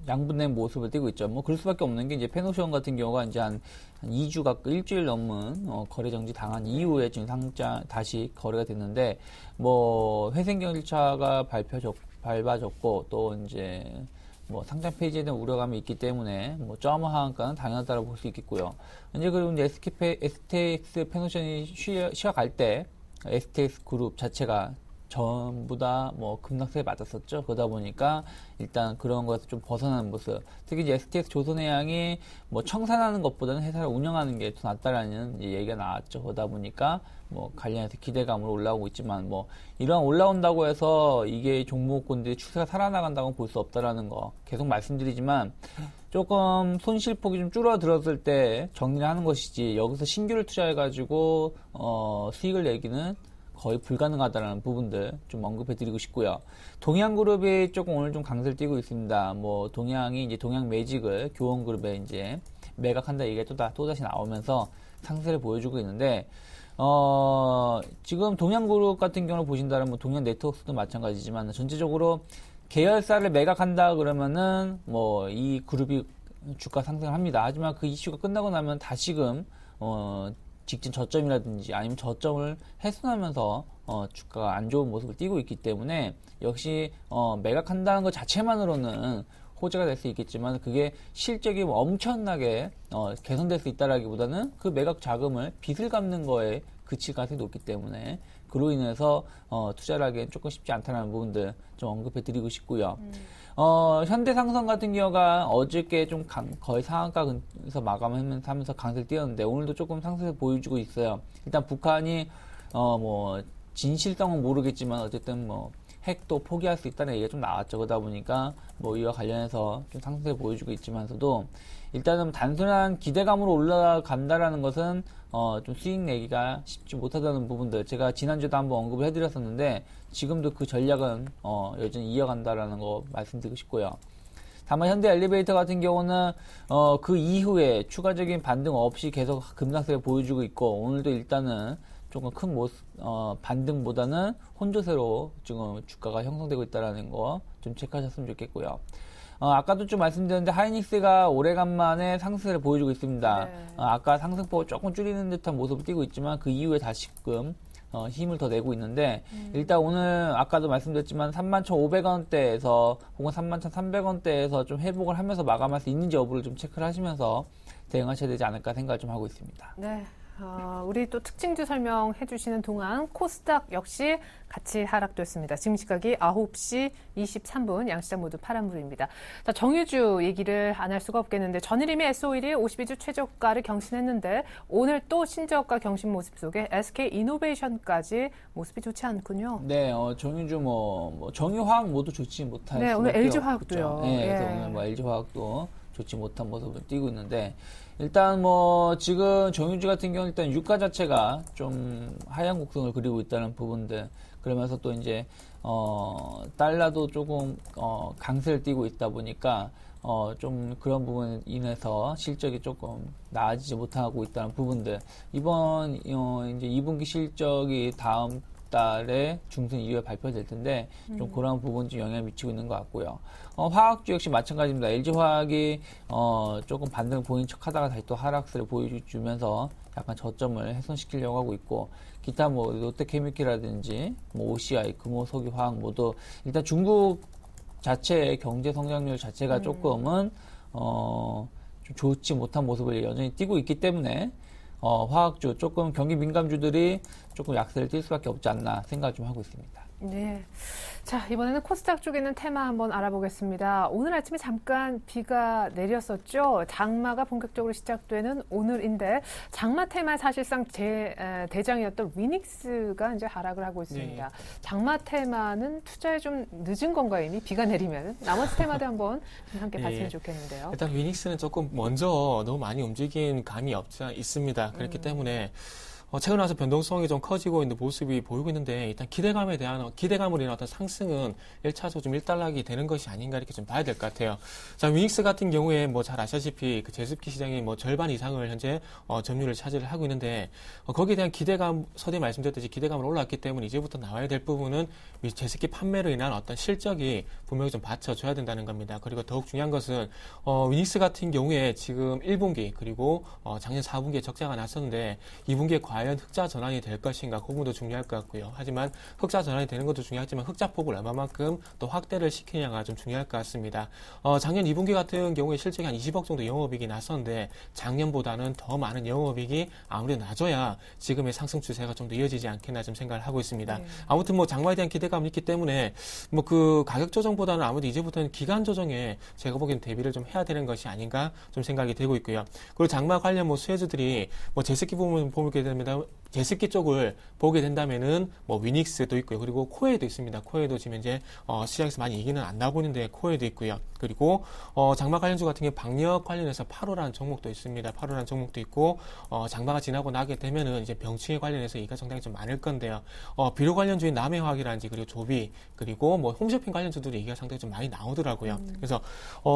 양분된 모습을 띠고 있죠. 그럴 수밖에 없는 게 이제 페노션 같은 경우가 이제 한 2주 가까이 일주일 넘은 거래 정지 당한 이후에 지금 다시 거래가 됐는데 회생경 1차가 밟아졌고 또 이제 상장 페이지에 대한 우려감이 있기 때문에 저하마 하한가는 당연하다고 볼 수 있겠고요. 이제 그리고 이제 STX 페노션이 쉬어갈 때 STX 그룹 자체가 전부 다 급락세에 맞았었죠. 그러다 보니까 일단 그런 것에서 좀 벗어나는 모습. 특히 이제 STX 조선해양이 청산하는 것보다는 회사를 운영하는 게 더 낫다라는 얘기가 나왔죠. 그러다 보니까 관련해서 기대감으로 올라오고 있지만 이러한 올라온다고 해서 이게 종목군들의 추세가 살아나간다고 볼 수 없다라는 거 계속 말씀드리지만 조금 손실폭이 좀 줄어들었을 때 정리를 하는 것이지 여기서 신규를 투자해가지고 수익을 내기는 거의 불가능하다라는 부분들 좀 언급해드리고 싶고요. 동양그룹이 조금 오늘 좀 강세를 띠고 있습니다. 동양이 이제 동양매직을 교원그룹에 이제 매각한다 얘기가 또다시 나오면서 상세를 보여주고 있는데, 지금 동양그룹 같은 경우를 보신다면 동양네트워크도 마찬가지지만 전체적으로 계열사를 매각한다 그러면은 이 그룹이 주가 상승을 합니다. 하지만 그 이슈가 끝나고 나면 다시금 직전 저점이라든지 아니면 저점을 훼손하면서 주가가 안 좋은 모습을 띠고 있기 때문에 역시 매각한다는 것 자체만으로는 호재가 될 수 있겠지만 그게 실적이 엄청나게 개선될 수 있다라기보다는 그 매각 자금을 빚을 갚는 거에 그칠 가능성이 높기 때문에 그로 인해서 투자를 하기엔 조금 쉽지 않다는 부분들 좀 언급해 드리고 싶고요. 현대상선 같은 경우가 어저께 좀 거의 상한가에서 마감하면서 강세를 띄었는데 오늘도 조금 상승을 보여주고 있어요. 일단 북한이 진실성은 모르겠지만 어쨌든 핵도 포기할 수 있다는 얘기가 좀 나왔죠. 그러다 보니까 이와 관련해서 좀 상승을 보여주고 있지만서도 일단은 단순한 기대감으로 올라간다라는 것은 좀 수익 내기가 쉽지 못하다는 부분들 제가 지난주에도 한번 언급을 해드렸었는데 지금도 그 전략은 여전히 이어간다라는 거 말씀드리고 싶고요. 다만 현대 엘리베이터 같은 경우는 그 이후에 추가적인 반등 없이 계속 급락세를 보여주고 있고 오늘도 일단은 조금 큰 반등보다는 혼조세로 지금 주가가 형성되고 있다는 거 좀 체크하셨으면 좋겠고요. 아까도 좀 말씀드렸는데 하이닉스가 오래간만에 상승세를 보여주고 있습니다. 네. 아까 상승폭을 조금 줄이는 듯한 모습을 띠고 있지만 그 이후에 다시금 힘을 더 내고 있는데 일단 오늘 아까도 말씀드렸지만 31,500원대에서 혹은 31,300원대에서 좀 회복을 하면서 마감할 수 있는지 여부를 좀 체크를 하시면서 대응하셔야 되지 않을까 생각을 좀 하고 있습니다. 네. 우리 또 특징주 설명해 주시는 동안 코스닥 역시 같이 하락됐습니다. 지금 시각이 9시 23분 양시장 모두 파란불입니다. 자, 정유주 얘기를 안 할 수가 없겠는데 전일 이미 S51이 52주 최저가를 경신했는데 오늘 또 신저가 경신 모습 속에 SK이노베이션까지 모습이 좋지 않군요. 네, 정유주 정유화학 모두 좋지 못할 네, 오늘 LG화학도요. 네, 그래서 오늘 LG화학도 좋지 못한 모습을 띄고 있는데 일단 지금 정유주 같은 경우는 일단 유가 자체가 좀 하향 곡선을 그리고 있다는 부분들 그러면서 또 이제 달러도 조금 강세를 띠고 있다 보니까 좀 그런 부분에 인해서 실적이 조금 나아지지 못하고 있다는 부분들 이번 이제 2분기 실적이 다음 달에 중순 이후에 발표될 텐데 좀 그런 부분 좀 영향을 미치고 있는 것 같고요. 화학주 역시 마찬가지입니다. LG화학이 조금 반등 보인 척하다가 다시 또 하락세를 보여주면서 약간 저점을 훼손시키려고 하고 있고 기타 롯데케미칼이라든지 OCI, 금호석유화학 모두 일단 중국 자체의 경제 성장률 자체가 조금은 좀 좋지 못한 모습을 여전히 띠고 있기 때문에 화학주 조금 경기 민감주들이 조금 약세를 띌 수밖에 없지 않나 생각을 좀 하고 있습니다. 네. 자, 이번에는 코스닥 쪽에 있는 테마 한번 알아보겠습니다. 오늘 아침에 잠깐 비가 내렸었죠. 장마가 본격적으로 시작되는 오늘인데 장마 테마 사실상 대장이었던 위닉스가 이제 하락을 하고 있습니다. 네. 장마 테마는 투자에 좀 늦은 건가요? 이미 비가 내리면 나머지 테마도 한번 함께 봤으면 좋겠는데요. 일단 위닉스는 조금 먼저 너무 많이 움직인 감이 있습니다. 그렇기 때문에 최근 와서 변동성이 좀 커지고 있는 모습이 보이고 있는데 일단 기대감으로 인한 어떤 상승은 1차적으로 좀 일단락이 되는 것이 아닌가 이렇게 좀 봐야 될 것 같아요. 자, 위닉스 같은 경우에 잘 아시다시피 그 제습기 시장이 절반 이상을 현재 점유율을 차지를 하고 있는데 거기에 대한 기대감 서두에 말씀드렸듯이 기대감을 올랐기 때문에 이제부터 나와야 될 부분은 제습기 판매로 인한 어떤 실적이 분명히 좀 받쳐줘야 된다는 겁니다. 그리고 더욱 중요한 것은 위닉스 같은 경우에 지금 1분기 그리고 작년 4분기에 적자가 났었는데 2분기에 과연 흑자 전환이 될 것인가 그 부분도 중요할 것 같고요. 하지만 흑자 전환이 되는 것도 중요하지만 흑자폭을 얼마만큼 또 확대를 시키냐가 좀 중요할 것 같습니다. 작년 2분기 같은 경우에 실적이 한 20억 정도 영업이익이 났었는데 작년보다는 더 많은 영업이익이 아무래도 낮아야 지금의 상승 추세가 좀 더 이어지지 않겠나 좀 생각을 하고 있습니다. 네. 아무튼 장마에 대한 기대감이 있기 때문에 그 가격 조정보다는 아무래도 이제부터는 기간 조정에 제가 보기엔 대비를 좀 해야 되는 것이 아닌가 좀 생각이 되고 있고요. 그리고 장마 관련 수혜주들이 제습기 부분을 보게 됩니다. 제습기 쪽을 보게 된다면은 위닉스도 있고요. 그리고 코에도 있습니다. 코에도 지금 이제 시장에서 많이 얘기는 안 나오고 있는데 코에도 있고요. 그리고 장마 관련주 같은 경우 방역 관련해서 8호라는 종목도 있습니다. 8호라는 종목도 있고 장마가 지나고 나게 되면은 이제 병충해 관련해서 얘기가 상당히 좀 많을 건데요. 비료 관련주인 남해화학이라든지 그리고 조비 그리고 홈쇼핑 관련주들이 얘기가 상당히 좀 많이 나오더라고요. 그래서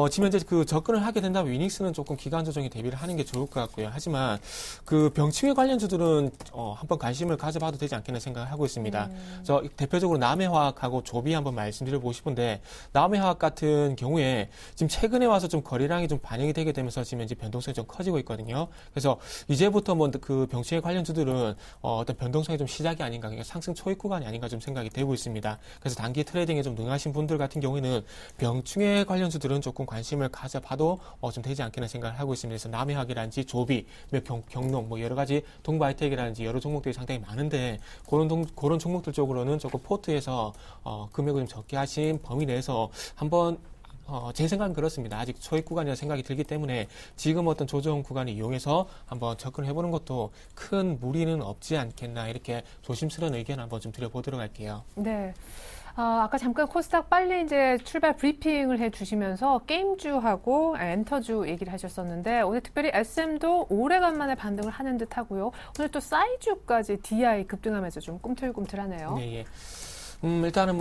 지금 이제 그 접근을 하게 된다면 위닉스는 조금 기간 조정에 대비를 하는 게 좋을 것 같고요. 하지만 그 병충해 관련주들은 부분은 한번 관심을 가져봐도 되지 않겠나 생각을 하고 있습니다. 저 대표적으로 남해화학하고 조비 한번 말씀드려보고 싶은데, 남해화학 같은 경우에 지금 최근에 와서 좀 거래량이 좀 반영이 되게 되면서 지금 이제 변동성이 좀 커지고 있거든요. 그래서 이제부터 뭐 그 병충해 관련주들은 어떤 변동성이 좀 시작이 아닌가, 그러니까 상승 초입 구간이 아닌가 좀 생각이 되고 있습니다. 그래서 단기 트레이딩에 좀 능하신 분들 같은 경우에는 병충해 관련주들은 조금 관심을 가져봐도 좀 되지 않겠나 생각을 하고 있습니다. 그래서 남해학이라든지 조비, 경농, 뭐 여러 가지 동바이텍이라든지 여러 종목들이 상당히 많은데, 그런 종목들 쪽으로는 조금 포트에서 금액을 좀 적게 하신 범위 내에서 한번 제 생각은 그렇습니다. 아직 초입 구간이라 생각이 들기 때문에 지금 어떤 조정 구간을 이용해서 한번 접근을 해보는 것도 큰 무리는 없지 않겠나, 이렇게 조심스러운 의견을 한번 좀 드려보도록 할게요. 네. 아까 잠깐 코스닥 빨리 이제 출발 브리핑을 해주시면서 게임주하고 엔터주 얘기를 하셨었는데, 오늘 특별히 SM도 오래간만에 반등을 하는 듯 하고요. 오늘 또 싸이주까지 DI 급등하면서 좀 꿈틀꿈틀하네요. 네, 예. 일단은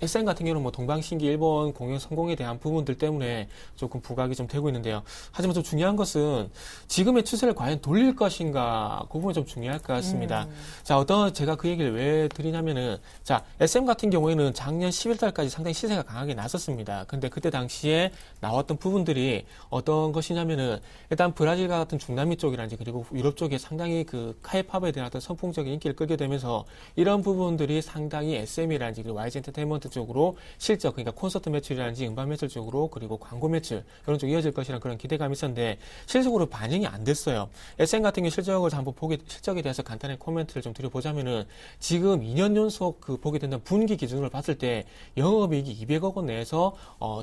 SM 같은 경우는 동방신기 일본 공연 성공에 대한 부분들 때문에 조금 부각이 좀 되고 있는데요. 하지만 좀 중요한 것은 지금의 추세를 과연 돌릴 것인가, 그 부분이 좀 중요할 것 같습니다. 자, 제가 그 얘기를 왜 드리냐면은, 자, SM 같은 경우에는 작년 11월 달까지 상당히 시세가 강하게 났었습니다. 근데 그때 당시에 나왔던 부분들이 어떤 것이냐면은, 일단 브라질과 같은 중남미 쪽이라든지 그리고 유럽 쪽에 상당히 그 카이팝에 대한 어떤 선풍적인 인기를 끌게 되면서 이런 부분들이 상당히 SM이라든지 그리고 YG 엔터테인먼트 쪽으로 실적, 그러니까 콘서트 매출이라든지 음반 매출 쪽으로 그리고 광고 매출 이런 쪽 이어질 것이라는 그런 기대감이 있었는데 실질적으로 반영이 안 됐어요. SM 같은 경우 실적을 한번 실적에 대해서 간단히 코멘트를 좀 드려보자면은, 지금 2년 연속 보게 된다면 분기 기준으로 봤을 때 영업이익이 200억 원 내에서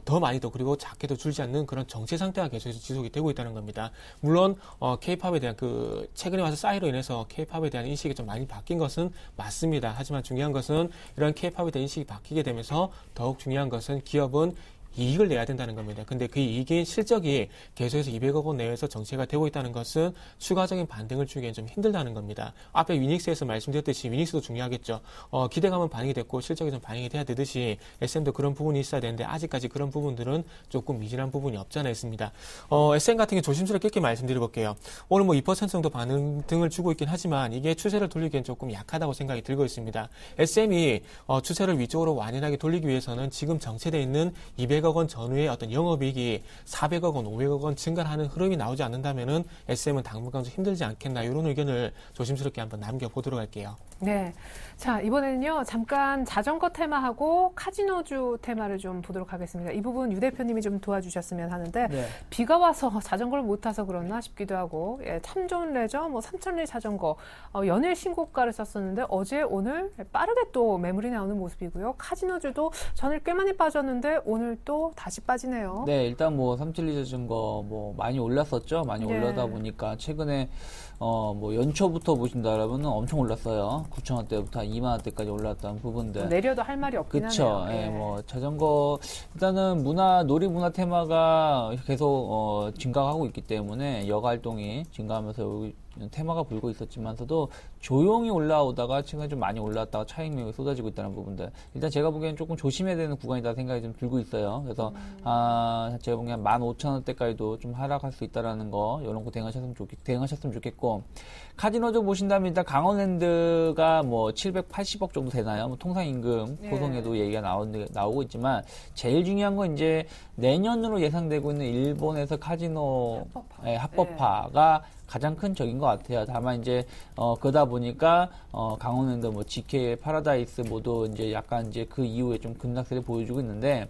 더 많이도 그리고 작게도 줄지 않는 그런 정체 상태가 계속 지속이 되고 있다는 겁니다. 물론 K-팝에 대한 최근에 와서 싸이로 인해서 K-팝에 대한 인식이 좀 많이 바뀐 것은 맞습니다. 하지만 중요한 것은 이런 K-팝에 대한 인식이 바뀌게 되면서 더욱 중요한 것은 기업은 이익을 내야 된다는 겁니다. 근데 그 이익인 실적이 계속해서 200억 원 내에서 정체가 되고 있다는 것은 추가적인 반등을 주기엔 좀 힘들다는 겁니다. 앞에 위닉스에서 말씀드렸듯이 위닉스도 중요하겠죠. 기대감은 반영이 됐고 실적이 좀 반영이 돼야 되듯이 SM도 그런 부분이 있어야 되는데 아직까지 그런 부분들은 조금 미진한 부분이 없지 않아 있습니다. SM 같은 경우 조심스럽게 이렇게 말씀드려볼게요. 오늘 2% 정도 반등을 주고 있긴 하지만 이게 추세를 돌리기엔 조금 약하다고 생각이 들고 있습니다. SM이 추세를 위쪽으로 완연하게 돌리기 위해서는 지금 정체되어 있는 200억 원 전후의 어떤 영업이익이 400억 원, 500억 원 증가하는 흐름이 나오지 않는다면은 SM은 당분간 좀 힘들지 않겠나, 이런 의견을 조심스럽게 한번 남겨보도록 할게요. 네. 자, 이번에는요, 잠깐 자전거 테마하고 카지노주 테마를 좀 보도록 하겠습니다. 이 부분 유 대표님이 좀 도와주셨으면 하는데, 네. 비가 와서 자전거를 못 타서 그렇나 싶기도 하고, 참 좋은 레저, 삼천리 자전거, 연일 신고가를 썼었는데, 어제, 오늘 빠르게 또 매물이 나오는 모습이고요. 카지노주도 전일 꽤 많이 빠졌는데, 오늘 또 다시 빠지네요. 네, 일단 삼천리 자전거 많이 올랐었죠. 많이 네. 올라다 보니까 최근에 연초부터 보신다라면 엄청 올랐어요. 9,000원대부터 2만원대까지 올랐던 부분들. 내려도 할 말이 없긴 그쵸. 하네요. 예, 자전거, 일단은 놀이 문화 테마가 계속, 증가하고 있기 때문에 여가활동이 증가하면서 여기 테마가 불고 있었지만서도 조용히 올라오다가 최근에 좀 많이 올라왔다가 차익 매물이 쏟아지고 있다는 부분들. 일단 제가 보기엔 조금 조심해야 되는 구간이다 생각이 좀 들고 있어요. 그래서, 제가 보기엔 15,000원대까지도 좀 하락할 수 있다라는 거, 이런 거 대응하셨으면 좋겠고, 카지노주 보신다면 일단 강원랜드가 780억 정도 되나요? 통상임금 소송에도 얘기가 나오고 있지만, 제일 중요한 건 이제 내년으로 예상되고 있는 일본에서 카지노 합법화가 가장 큰 적인 것 같아요. 다만 이제 그러다 보니까 강원랜드 GK 파라다이스 모두 이제 약간 이제 그 이후에 좀 급락세를 보여주고 있는데,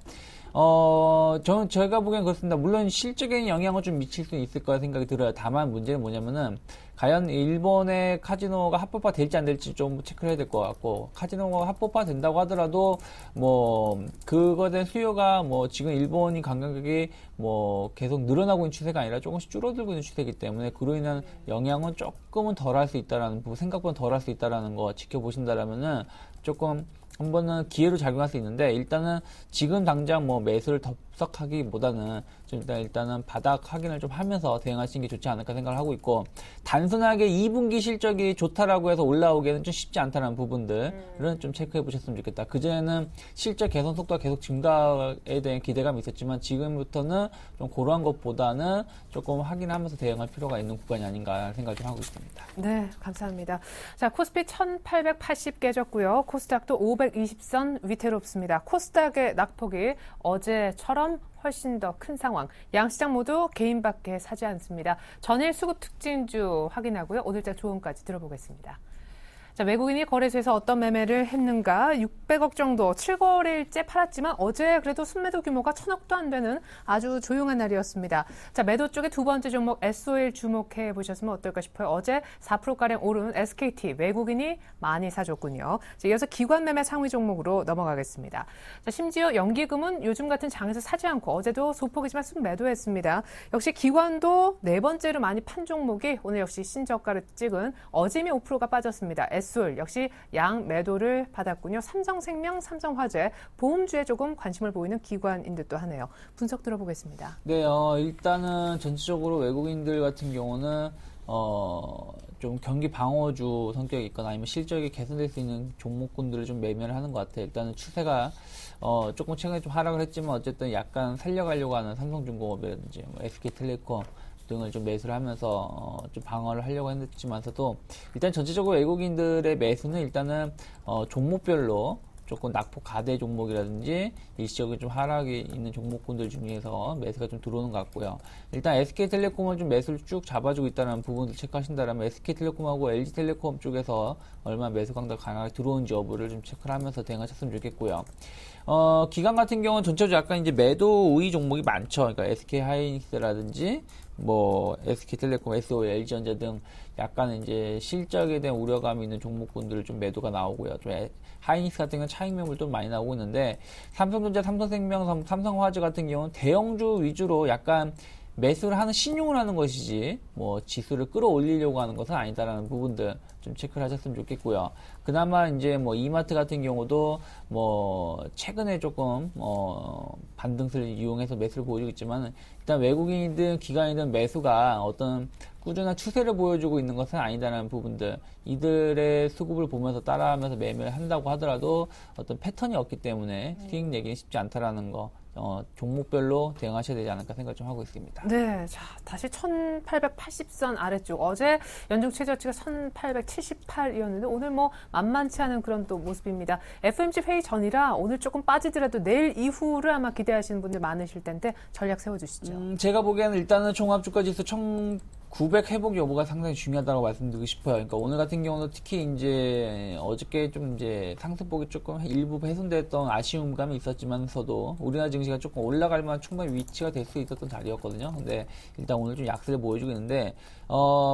제가 보기엔 그렇습니다. 물론 실적에 영향을 좀 미칠 수 있을 거라 생각이 들어요. 다만 문제는 뭐냐면은, 과연 일본의 카지노가 합법화 될지 안 될지 좀 체크를 해야 될 것 같고, 카지노가 합법화 된다고 하더라도, 그거에 대한 수요가 지금 일본이 관광객이 계속 늘어나고 있는 추세가 아니라 조금씩 줄어들고 있는 추세이기 때문에 그로 인한 영향은 조금은 덜 할 수 있다라는 부분, 생각보다 덜 할 수 있다라는 거 지켜보신다라면은 조금 한 번은 기회로 작용할 수 있는데, 일단은 지금 당장 매수를 덥석하기보다는 좀 일단은 바닥 확인을 좀 하면서 대응하시는 게 좋지 않을까 생각을 하고 있고, 단순하게 2분기 실적이 좋다라고 해서 올라오기에는 좀 쉽지 않다는 부분들은 좀 체크해 보셨으면 좋겠다. 그전에는 실적 개선 속도가 계속 증가에 대한 기대감이 있었지만 지금부터는 좀 그러한 것보다는 조금 확인하면서 대응할 필요가 있는 구간이 아닌가 생각을 좀 하고 있습니다. 네, 감사합니다. 자, 코스피 1880 깨졌고요. 코스닥도 520선 위태롭습니다. 코스닥의 낙폭이 어제처럼 훨씬 더 큰 상황. 양시장 모두 개인밖에 사지 않습니다. 전일 수급 특징주 확인하고요. 오늘장 조언까지 들어보겠습니다. 자, 외국인이 거래소에서 어떤 매매를 했는가? 600억 정도 7거래일째 팔았지만 어제 그래도 순매도 규모가 1000억도 안 되는 아주 조용한 날이었습니다. 자, 매도 쪽에 두 번째 종목 SOL 주목해 보셨으면 어떨까 싶어요. 어제 4%가량 오른 SKT 외국인이 많이 사줬군요. 자, 이어서 기관 매매 상위 종목으로 넘어가겠습니다. 자, 심지어 연기금은 요즘 같은 장에서 사지 않고 어제도 소폭이지만 순매도했습니다. 역시 기관도 네 번째로 많이 판 종목이 오늘 역시 신저가를 찍은 어제미 5%가 빠졌습니다. SOL 역시 양 매도를 받았군요. 삼성생명, 삼성화재, 보험주에 조금 관심을 보이는 기관인 듯도 하네요. 분석 들어보겠습니다. 네, 일단은 전체적으로 외국인들 같은 경우는 좀 경기 방어주 성격이 있거나 아니면 실적이 개선될 수 있는 종목군들을 좀 매매를 하는 것 같아요. 일단은 추세가 조금 최근에 좀 하락을 했지만 어쨌든 약간 살려가려고 하는 삼성중공업이라든지 SK텔레콤 등을 좀 매수를 하면서 좀 방어를 하려고 했지만서도 일단 전체적으로 외국인들의 매수는 일단은 종목별로 조금 낙폭 가대 종목이라든지 일시적인 좀 하락이 있는 종목군들 중에서 매수가 좀 들어오는 것 같고요. 일단 SK텔레콤은 좀 매수를 쭉 잡아주고 있다는 부분을 체크하신다면 SK텔레콤하고 LG텔레콤 쪽에서 얼마나 매수 강도가 강하게 들어오는지 여부를 좀 체크를 하면서 대응하셨으면 좋겠고요. 기관 같은 경우는 전체적으로 약간 이제 매도 우위 종목이 많죠. 그러니까 SK하이닉스라든지 뭐 SK텔레콤, SOL, LG전자 등 약간 이제 실적에 대한 우려감이 있는 종목군들을 좀 매도가 나오고요. 좀 하이닉스 같은 경우는 차익 매물도 많이 나오고 있는데 삼성전자, 삼성생명, 삼성화재 같은 경우는 대형주 위주로 약간 매수를 하는 신용을 하는 것이지 뭐 지수를 끌어올리려고 하는 것은 아니다라는 부분들 좀 체크를 하셨으면 좋겠고요. 그나마 이제 뭐 이마트 같은 경우도 뭐 최근에 조금 반등세를 이용해서 매수를 보여주고 있지만 일단 외국인이든 기관이든 매수가 어떤 꾸준한 추세를 보여주고 있는 것은 아니다라는 부분들, 이들의 수급을 보면서 따라하면서 매매를 한다고 하더라도 어떤 패턴이 없기 때문에 수익 내기는 쉽지 않다라는 거, 종목별로 대응하셔야 되지 않을까 생각 좀 하고 있습니다. 네, 자, 다시 1880선 아래쪽. 어제 연중 최저치가 1878이었는데 오늘 뭐 만만치 않은 그런 또 모습입니다. FOMC 회의 전이라 오늘 조금 빠지더라도 내일 이후를 아마 기대하시는 분들 많으실 텐데 전략 세워주시죠. 제가 보기에는 일단은 종합주가지수 1900 회복 여부가 상당히 중요하다고 말씀드리고 싶어요. 그러니까 오늘 같은 경우는 특히 이제 어저께 좀 이제 상승폭이 조금 일부 훼손됐던 아쉬운 감이 있었지만서도 우리나라 증시가 조금 올라갈 만한 충분히 위치가 될 수 있었던 자리였거든요. 근데 일단 오늘 좀 약세를 보여주고 있는데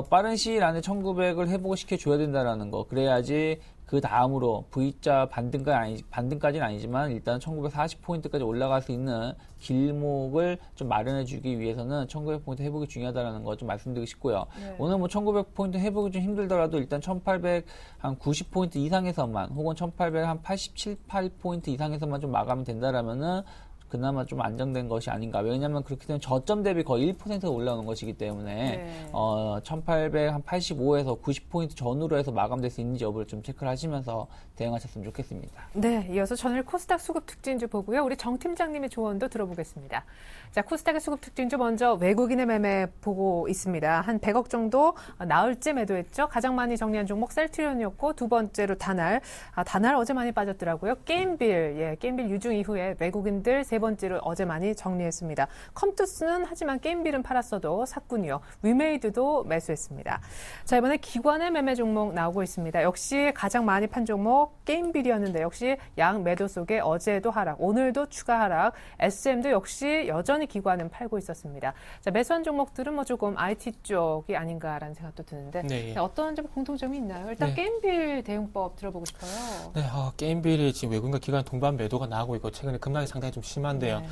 빠른 시일 안에 1900을 회복을 시켜줘야 된다라는 거. 그래야지 그 다음으로 V자 반등까지는 아니지만 일단 1940포인트까지 올라갈 수 있는 길목을 좀 마련해주기 위해서는 1900포인트 회복이 중요하다는 거 좀 말씀드리고 싶고요. 네. 오늘 뭐 1900포인트 회복이 좀 힘들더라도 일단 1890포인트 이상에서만 혹은 1887, 8포인트 이상에서만 좀 마감이 된다라면은 그나마 좀 안정된 것이 아닌가. 왜냐하면 그렇게 되면 저점 대비 거의 1%가 올라오는 것이기 때문에 네. 1885에서 90포인트 전후로 해서 마감될 수 있는지 여부를 좀 체크를 하시면서 대응하셨으면 좋겠습니다. 네, 이어서 전일 코스닥 수급 특징주 보고요. 우리 정 팀장님의 조언도 들어보겠습니다. 자, 코스닥의 수급 특징주 먼저 외국인의 매매 보고 있습니다. 한 100억 정도 나흘째 매도했죠. 가장 많이 정리한 종목 셀트리온이었고 두 번째로 다날. 다날 어제 많이 빠졌더라고요. 게임빌, 게임빌 유중 이후에 외국인들 세 번째로 어제 많이 정리했습니다. 컴투스는 하지만 게임빌은 팔았어도 샀군요. 위메이드도 매수했습니다. 자, 이번에 기관의 매매 종목 나오고 있습니다. 역시 가장 많이 판 종목 게임빌이었는데 역시 양 매도 속에 어제도 하락, 오늘도 추가 하락, SM도 역시 여전히 기관은 팔고 있었습니다. 자, 매수한 종목들은 뭐 조금 IT 쪽이 아닌가라는 생각도 드는데 네. 자, 어떤 좀 공통점이 있나요? 일단 게임빌 대응법 들어보고 싶어요. 네, 게임빌이 지금 외국인과 기관 동반 매도가 나오고 있고 최근에 급락이 상당히 좀 심한데요. 네.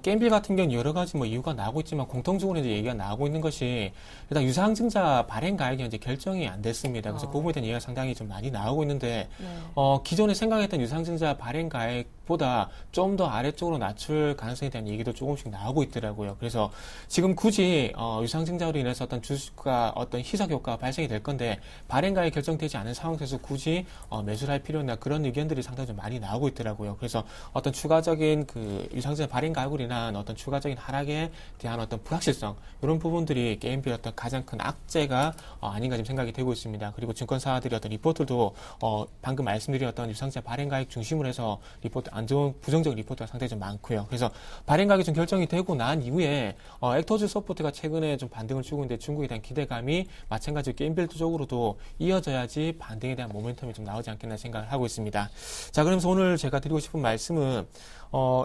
게임빌 같은 경우는 여러 가지 뭐 이유가 나오고 있지만 공통적으로 이제 얘기가 나오고 있는 것이 일단 유상증자 발행 가액이 이제 결정이 안 됐습니다. 그래서 그 부분에 대한 얘기가 상당히 좀 많이 나오고 있는데, 기존에 생각했던 유상증자 발행 가액보다 좀 더 아래쪽으로 낮출 가능성에 대한 얘기도 조금씩 나오고 있더라고요. 그래서 지금 굳이, 유상증자로 인해서 어떤 주식과 어떤 희석 효과가 발생이 될 건데, 발행 가액이 결정되지 않은 상황에서 굳이, 매수를 할 필요나 그런 의견들이 상당히 좀 많이 나오고 있더라고요. 그래서 어떤 추가적인 그 유상증자 발행 가액으로 인한 어떤 추가적인 하락에 대한 어떤 불확실성, 이런 부분들이 게임빌 어떤 가장 큰 악재가 아닌가 지금 생각이 되고 있습니다. 그리고 증권사들이 어떤 리포트도 방금 말씀드린 어떤 유상증자 발행 가액 중심으로 해서 리포트 안 좋은 부정적 리포트가 상당히 좀 많고요. 그래서 발행 가액이 좀 결정이 되고 난 이후에 액터즈 소프트가 최근에 좀 반등을 주고 있는데 중국에 대한 기대감이 마찬가지로 게임빌 쪽으로도 이어져야지 반등에 대한 모멘텀이 좀 나오지 않겠나 생각을 하고 있습니다. 자, 그러면서 오늘 제가 드리고 싶은 말씀은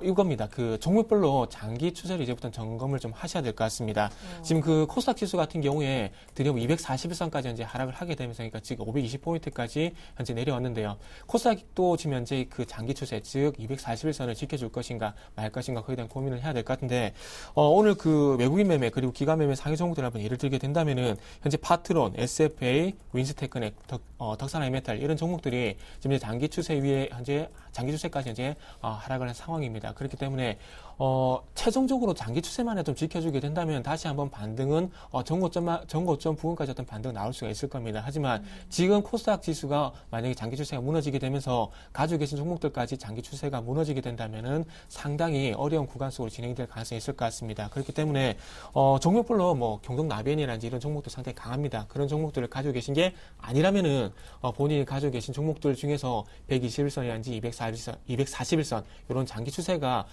이겁니다. 그 종목별로 장기 추세를 이제부터 점검을 좀 하셔야 될 것 같습니다. 지금 그 코스닥 지수 같은 경우에 드디어 241선까지 현재 하락을 하게 되면서 그러니까 지금 520포인트까지 현재 내려왔는데요. 코스닥도 지금 현재 그 장기 추세, 즉 241선을 지켜줄 것인가 말 것인가 거기에 대한 고민을 해야 될 것 같은데, 오늘 그 외국인 매매 그리고 기관 매매 상위 종목들 한번 예를 들게 된다면은 현재 파트론, SFA, 윈스테크넥, 덕산하이메탈 이런 종목들이 지금 장기 추세 위에 현재 장기 추세까지 현재 하락을 한 상황입니다. 그렇기 때문에 최종적으로 장기 추세만 좀 지켜주게 된다면 다시 한번 반등은 전고점 부근까지 어떤 반등은 나올 수가 있을 겁니다. 하지만 지금 코스닥 지수가 만약에 장기 추세가 무너지게 되면서 가지고 계신 종목들까지 장기 추세가 무너지게 된다면은 상당히 어려운 구간 속으로 진행이 될 가능성이 있을 것 같습니다. 그렇기 때문에 종목별로 뭐 경동나비엔이라든지 이런 종목도 상당히 강합니다. 그런 종목들을 가지고 계신 게 아니라면은 본인이 가지고 계신 종목들 중에서 121선이라든지 241선 이런 장기 추세가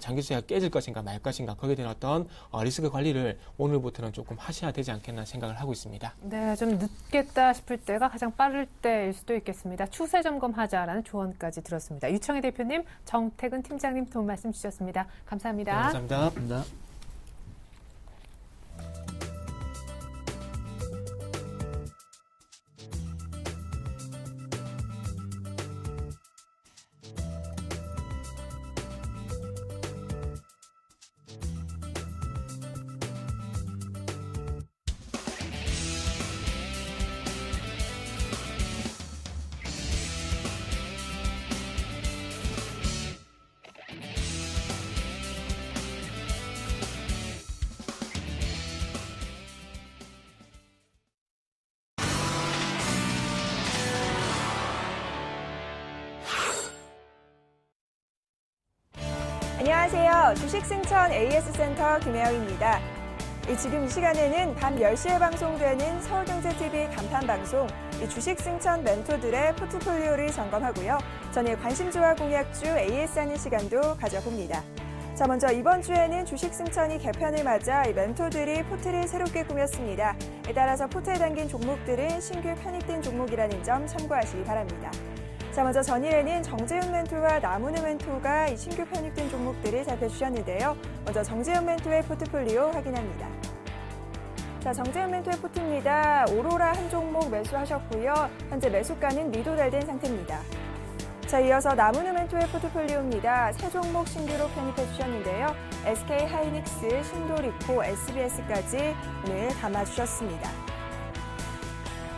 장기 추세가 깨질 것인가 말 것인가 거기에 대한 어떤 리스크 관리를 오늘부터는 조금 하셔야 되지 않겠나 생각을 하고 있습니다. 네, 좀 늦겠다 싶을 때가 가장 빠를 때일 수도 있겠습니다. 추세 점검하자라는 조언까지 들었습니다. 유청희 대표님, 정태근 팀장님 도움 말씀 주셨습니다. 감사합니다. 네, 감사합니다. 감사합니다. 안녕하세요. 주식승천 AS센터 김혜영입니다. 지금 이 시간에는 밤 10시에 방송되는 서울경제TV 간판방송 주식승천 멘토들의 포트폴리오를 점검하고요. 전일 관심주와 공약주 AS하는 시간도 가져봅니다. 자, 먼저 이번 주에는 주식승천이 개편을 맞아 멘토들이 포트를 새롭게 꾸몄습니다. 따라서 포트에 담긴 종목들은 신규 편입된 종목이라는 점 참고하시기 바랍니다. 자, 먼저 전일에는 정재훈 멘토와 남은우 멘토가 이 신규 편입된 종목들을 살펴주셨는데요. 먼저 정재훈 멘토의 포트폴리오 확인합니다. 자, 정재훈 멘토의 포트입니다. 오로라 한 종목 매수하셨고요. 현재 매수가는 미도달된 상태입니다. 자, 이어서 남은우 멘토의 포트폴리오입니다. 세 종목 신규로 편입해 주셨는데요. SK하이닉스, 신도리코, SBS까지 오늘 담아주셨습니다.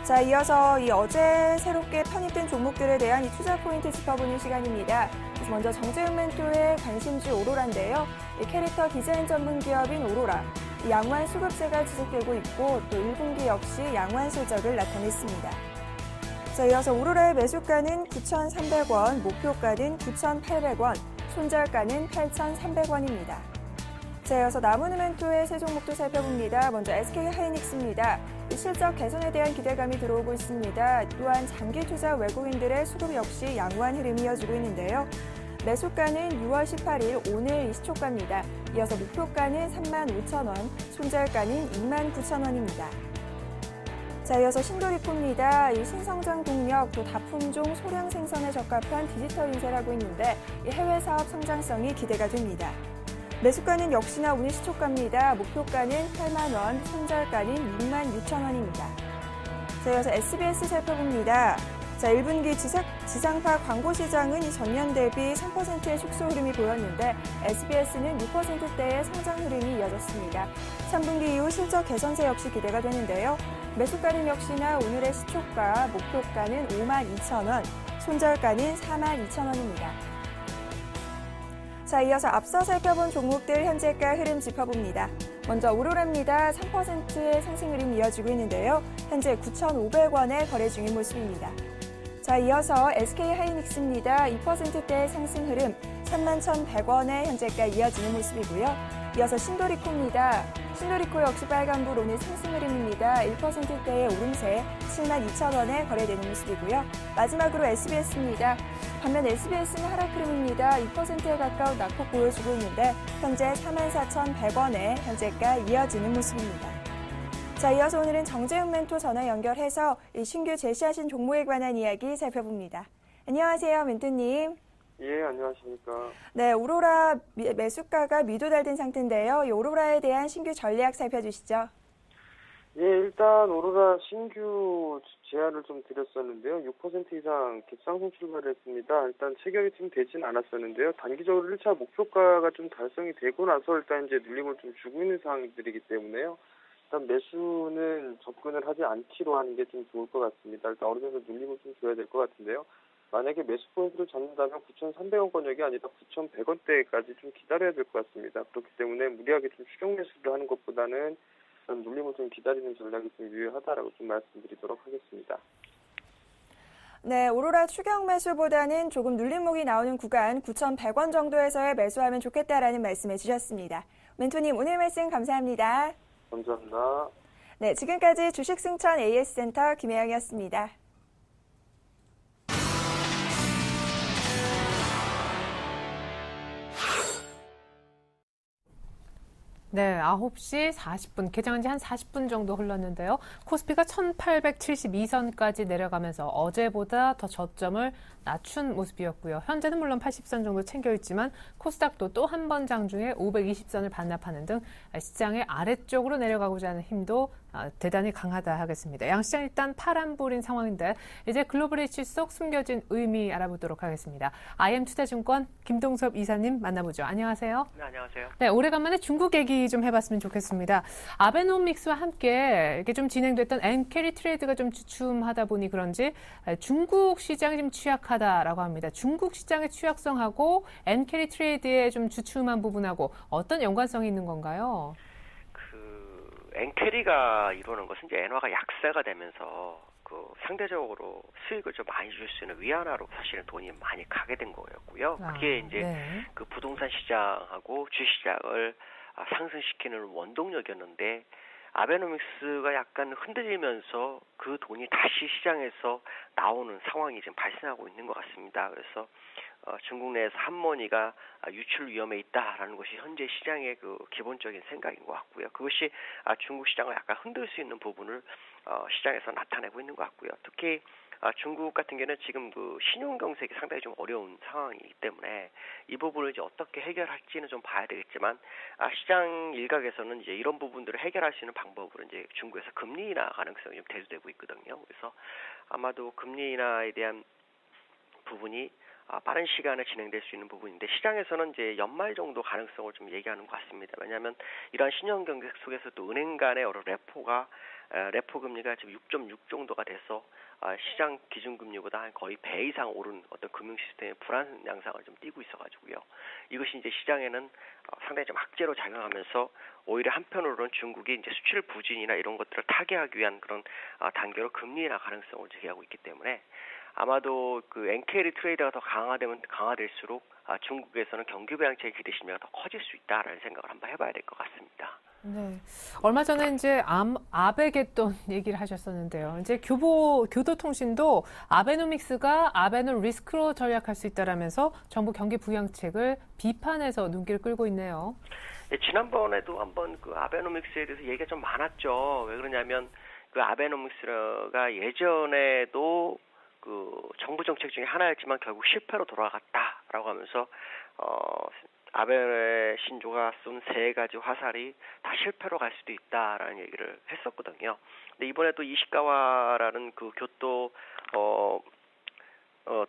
자, 이어서 이 어제 새롭게 편입된 종목들에 대한 이 투자 포인트 짚어보는 시간입니다. 그래서 먼저 정재훈 멘토의 관심주 오로라인데요. 이 캐릭터 디자인 전문 기업인 오로라, 양호한 수급세가 지속되고 있고 또 1분기 역시 양호한 실적을 나타냈습니다. 자, 이어서 오로라의 매수가는 9,300원, 목표가는 9,800원, 손절가는 8,300원입니다. 자, 이어서 남은우 멘토의 세 종목도 살펴봅니다. 먼저 SK하이닉스입니다. 실적 개선에 대한 기대감이 들어오고 있습니다. 또한 장기 투자 외국인들의 수급 역시 양호한 흐름이 이어지고 있는데요. 매수가는 6월 18일 오늘 시초가입니다. 이어서 목표가는 35,000원, 손절가는 29,000원입니다. 자, 이어서 신도리코입니다. 이 신성장 동력, 또 다품종 소량 생산에 적합한 디지털 인쇄를 하고 있는데 이 해외 사업 성장성이 기대가 됩니다. 매수가는 역시나 오늘 시초가입니다. 목표가는 8만 원, 손절가는 6만 6천 원입니다. 자, 이어서 SBS 살펴봅니다. 자, 1분기 지상파 광고 시장은 이 전년 대비 3%의 축소 흐름이 보였는데 SBS는 6%대의 성장 흐름이 이어졌습니다. 3분기 이후 실적 개선세 역시 기대가 되는데요. 매수가는 역시나 오늘의 시초가, 목표가는 52,000원, 손절가는 42,000원입니다. 자, 이어서 앞서 살펴본 종목들 현재가 흐름 짚어봅니다. 먼저 오로라입니다. 3%의 상승 흐름이 이어지고 있는데요. 현재 9,500원에 거래 중인 모습입니다. 자, 이어서 SK하이닉스입니다. 2%대의 상승 흐름, 31,100원에 현재가 이어지는 모습이고요. 이어서 신도리코입니다. 신도리코 역시 빨간불 오늘 상승 흐름입니다. 1%대의 오름세 72,000원에 거래되는 모습이고요. 마지막으로 SBS입니다. 반면 SBS는 하락 흐름입니다. 2%에 가까운 낙폭 보여주고 있는데 현재 44,100원에 현재가 이어지는 모습입니다. 자, 이어서 오늘은 정재훈 멘토 전화 연결해서 이 신규 제시하신 종목에 관한 이야기 살펴봅니다. 안녕하세요, 멘토님. 예, 안녕하십니까. 네, 오로라 매수가가 미도달된 상태인데요. 이 오로라에 대한 신규 전략 살펴주시죠. 예, 일단 오로라 신규 제안을 좀 드렸었는데요. 6% 이상 갭상승 출발을 했습니다. 일단 체결이 좀 되진 않았었는데요. 단기적으로 1차 목표가가 좀 달성이 되고 나서 일단 이제 눌림을 좀 주고 있는 상황들이기 때문에요. 일단 매수는 접근을 하지 않기로 하는 게 좀 좋을 것 같습니다. 일단 어느 정도 눌림을 좀 줘야 될 것 같은데요. 만약에 매수 포인트를 잡는다면 9,300원권역이 아니라 9,100원대까지 좀 기다려야 될 것 같습니다. 그렇기 때문에 무리하게 좀 추격 매수를 하는 것보다는 눌림을 좀 기다리는 전략이 좀 유효하다라고 좀 말씀드리도록 하겠습니다. 네, 오로라 추격 매수보다는 조금 눌림목이 나오는 구간 9,100원 정도에서의 매수하면 좋겠다라는 말씀해 주셨습니다. 멘토님, 오늘 말씀 감사합니다. 감사합니다. 네, 지금까지 주식승천 AS센터 김혜영이었습니다. 네, 9시 40분, 개장한 지 한 40분 정도 흘렀는데요. 코스피가 1872선까지 내려가면서 어제보다 더 저점을 낮춘 모습이었고요. 현재는 물론 80선 정도 챙겨있지만 코스닥도 또 한 번 장중에 520선을 반납하는 등 시장의 아래쪽으로 내려가고자 하는 힘도 대단히 강하다 하겠습니다. 양시장 일단 파란불인 상황인데 이제 글로벌 이슈 속 숨겨진 의미 알아보도록 하겠습니다. IM투자증권 김동섭 이사님 만나보죠. 안녕하세요. 네, 안녕하세요. 네, 오래간만에 중국 얘기 좀 해봤으면 좋겠습니다. 아베노믹스와 함께 이렇게 좀 진행됐던 엔캐리 트레이드가 좀 주춤하다 보니 그런지 중국 시장이 좀 취약하다라고 합니다. 중국 시장의 취약성하고 엔캐리 트레이드의 좀 주춤한 부분하고 어떤 연관성이 있는 건가요? 엔캐리가 이루는 것은 이제 엔화가 약세가 되면서 상대적으로 수익을 좀 많이 줄 수 있는 위안화로 사실은 돈이 많이 가게 된 거였고요. 그게 이제 네. 그 부동산 시장하고 주시장을 상승시키는 원동력이었는데 아베노믹스가 약간 흔들리면서 그 돈이 다시 시장에서 나오는 상황이 지금 발생하고 있는 것 같습니다. 그래서 중국 내에서 한머니가 유출 위험에 있다라는 것이 현재 시장의 그 기본적인 생각인 것 같고요. 그것이 중국 시장을 약간 흔들 수 있는 부분을 시장에서 나타내고 있는 것 같고요. 특히 중국 같은 경우는 지금 그 신용 경색이 상당히 좀 어려운 상황이기 때문에 이 부분을 이제 어떻게 해결할지는 좀 봐야 되겠지만 시장 일각에서는 이제 이런 부분들을 해결할 수 있는 방법으로 이제 중국에서 금리 인하 가능성이 좀 대두되고 있거든요. 그래서 아마도 금리 인하에 대한 부분이 빠른 시간에 진행될 수 있는 부분인데 시장에서는 이제 연말 정도 가능성을 좀 얘기하는 것 같습니다. 왜냐하면 이러한 신용 경색 속에서 또 은행 간의 여러 레포 금리가 지금 6.6 정도가 돼서 시장 기준금리보다 거의 배 이상 오른 어떤 금융 시스템의 불안 양상을 좀 띠고 있어가지고요. 이것이 이제 시장에는 상당히 좀 악재로 작용하면서 오히려 한편으로는 중국이 이제 수출 부진이나 이런 것들을 타개하기 위한 그런 단계로 금리 인하 가능성을 제기하고 있기 때문에 아마도 그 엔캐리 트레이드가 더 강화될수록 중국에서는 경기 부양책의 기대 심리가 더 커질 수 있다라는 생각을 한번 해봐야 될 것 같습니다. 네. 얼마 전에 이제 아베겟돈 얘기를 하셨었는데요. 이제 교도통신도 아베노믹스가 아베노 리스크로 전략할 수 있다라면서 정부 경기 부양책을 비판해서 눈길을 끌고 있네요. 네, 지난번에도 한번 그 아베노믹스에 대해서 얘기가 좀 많았죠. 왜 그러냐면 그 아베노믹스가 예전에도 그 정부 정책 중에 하나였지만 결국 실패로 돌아갔다라고 하면서 아베 신조가 쏜 3가지 화살이 다 실패로 갈 수도 있다라는 얘기를 했었거든요. 근데 이번에 또 이시카와라는 그 교토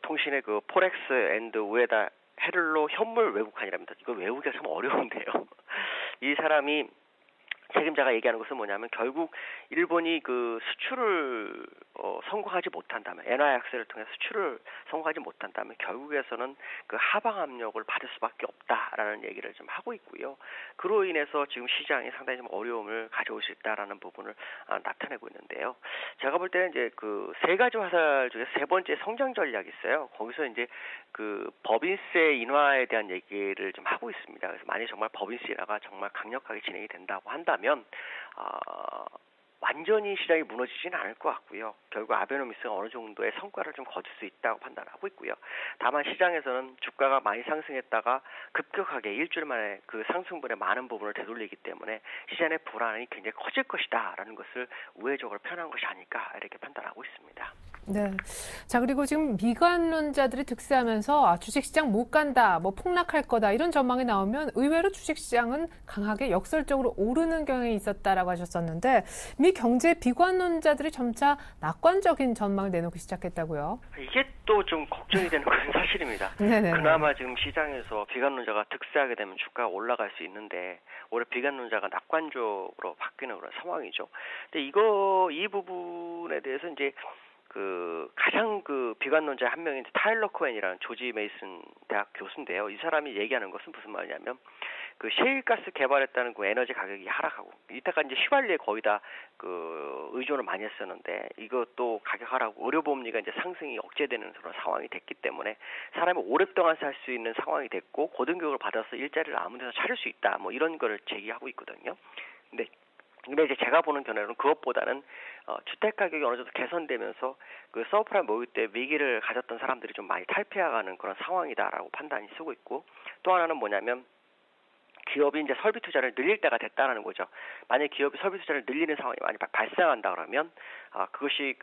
통신의 그 포렉스 앤드 우에다 헤를로 현물 외국환이랍니다. 이거 외우기가 참 어려운데요. 이 사람이 책임자가 얘기하는 것은 뭐냐면 결국 일본이 그 수출을 성공하지 못한다면 엔화 약세를 통해 수출을 성공하지 못한다면 결국에서는 그 하방 압력을 받을 수밖에 없다라는 얘기를 좀 하고 있고요. 그로 인해서 지금 시장이 상당히 좀 어려움을 가져올 수 있다라는 부분을 나타내고 있는데요. 제가 볼 때는 이제 그 세 가지 화살 중에 세 번째 성장 전략이 있어요. 거기서 이제 그 법인세 인하에 대한 얘기를 좀 하고 있습니다. 그래서 만약 정말 법인세 인하가 정말 강력하게 진행이 된다고 한다면 완전히 시장이 무너지지는 않을 것 같고요. 결국 아베노믹스가 어느 정도의 성과를 좀 거둘 수 있다고 판단하고 있고요. 다만 시장에서는 주가가 많이 상승했다가 급격하게 일주일 만에 그 상승분의 많은 부분을 되돌리기 때문에 시장의 불안이 굉장히 커질 것이다라는 것을 우회적으로 표현한 것이 아닐까 이렇게 판단하고 있습니다. 네. 자, 그리고 지금 미관론자들이 득세하면서 주식시장 못 간다, 뭐 폭락할 거다 이런 전망이 나오면 의외로 주식시장은 강하게 역설적으로 오르는 경향이 있었다라고 하셨었는데 미 경제 비관론자들이 점차 낙관적인 전망을 내놓기 시작했다고요. 이게 또 좀 걱정이 되는 것은 사실입니다. 네네. 그나마 지금 시장에서 비관론자가 득세하게 되면 주가가 올라갈 수 있는데 올해 비관론자가 낙관적으로 바뀌는 그런 상황이죠. 근데 이 부분에 대해서 이제 가장 비관론자 한 명인 타일러 코엔이라는 조지 메이슨 대학 교수인데요. 이 사람이 얘기하는 것은 무슨 말이냐면 셰일가스 개발했다는 에너지 가격이 하락하고 이때까지 이제 휘발유에 거의 다 의존을 많이 했었는데 이것도 가격 하락하고 의료보험료가 이제 상승이 억제되는 그런 상황이 됐기 때문에 사람이 오랫동안 살 수 있는 상황이 됐고 고등교육을 받아서 일자리를 아무 데나 차릴 수 있다 뭐 이런 거를 제기하고 있거든요. 근데 이제 제가 보는 견해로는 그것보다는 주택 가격이 어느 정도 개선되면서 서브프라임 모의 때 위기를 가졌던 사람들이 좀 많이 탈피해가는 그런 상황이다라고 판단이 쓰고 있고 또 하나는 뭐냐면 기업이 이제 설비 투자를 늘릴 때가 됐다라는 거죠. 만약 기업이 설비 투자를 늘리는 상황이 많이 발생한다 그러면 그것이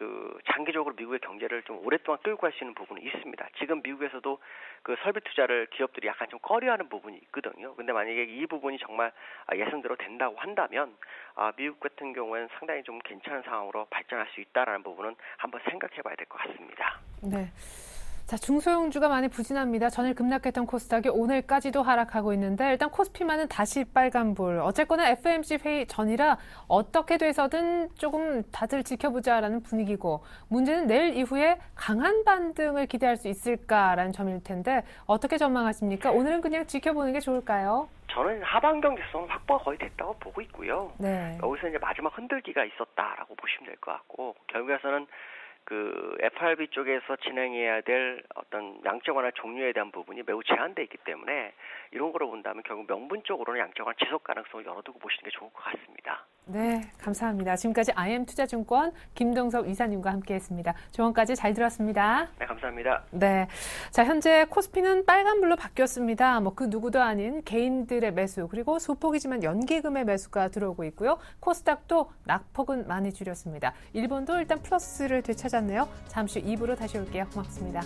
장기적으로 미국의 경제를 좀 오랫동안 끌고 갈 수 있는 부분이 있습니다. 지금 미국에서도 설비 투자를 기업들이 약간 좀 꺼려하는 부분이 있거든요. 근데 만약에 이 부분이 정말 예상대로 된다고 한다면 미국 같은 경우에는 상당히 좀 괜찮은 상황으로 발전할 수 있다라는 부분은 한번 생각해봐야 될 것 같습니다. 네. 자, 중소형주가 많이 부진합니다. 전일 급락했던 코스닥이 오늘까지도 하락하고 있는데 일단 코스피만은 다시 빨간불. 어쨌거나 FOMC 회의 전이라 어떻게 돼서든 조금 다들 지켜보자라는 분위기고 문제는 내일 이후에 강한 반등을 기대할 수 있을까라는 점일 텐데 어떻게 전망하십니까? 오늘은 그냥 지켜보는 게 좋을까요? 저는 하반 경직성은 확보가 거의 됐다고 보고 있고요. 네. 여기서 이제 마지막 흔들기가 있었다라고 보시면 될 것 같고 결국에서는 FRB 쪽에서 진행해야 될 어떤 양적 완화 종류에 대한 부분이 매우 제한되어 있기 때문에 이런 거로 본다면 결국 명분적으로는 양적 완화 지속 가능성을 열어두고 보시는 게 좋을 것 같습니다. 네, 감사합니다. 지금까지 IM투자증권 김동석 이사님과 함께했습니다. 조언까지 잘 들었습니다. 네, 감사합니다. 네, 자 현재 코스피는 빨간불로 바뀌었습니다. 그 누구도 아닌 개인들의 매수 그리고 소폭이지만 연기금의 매수가 들어오고 있고요. 코스닥도 낙폭은 많이 줄였습니다. 일본도 일단 플러스를 되찾았네요. 잠시 후 2부로 다시 올게요. 고맙습니다.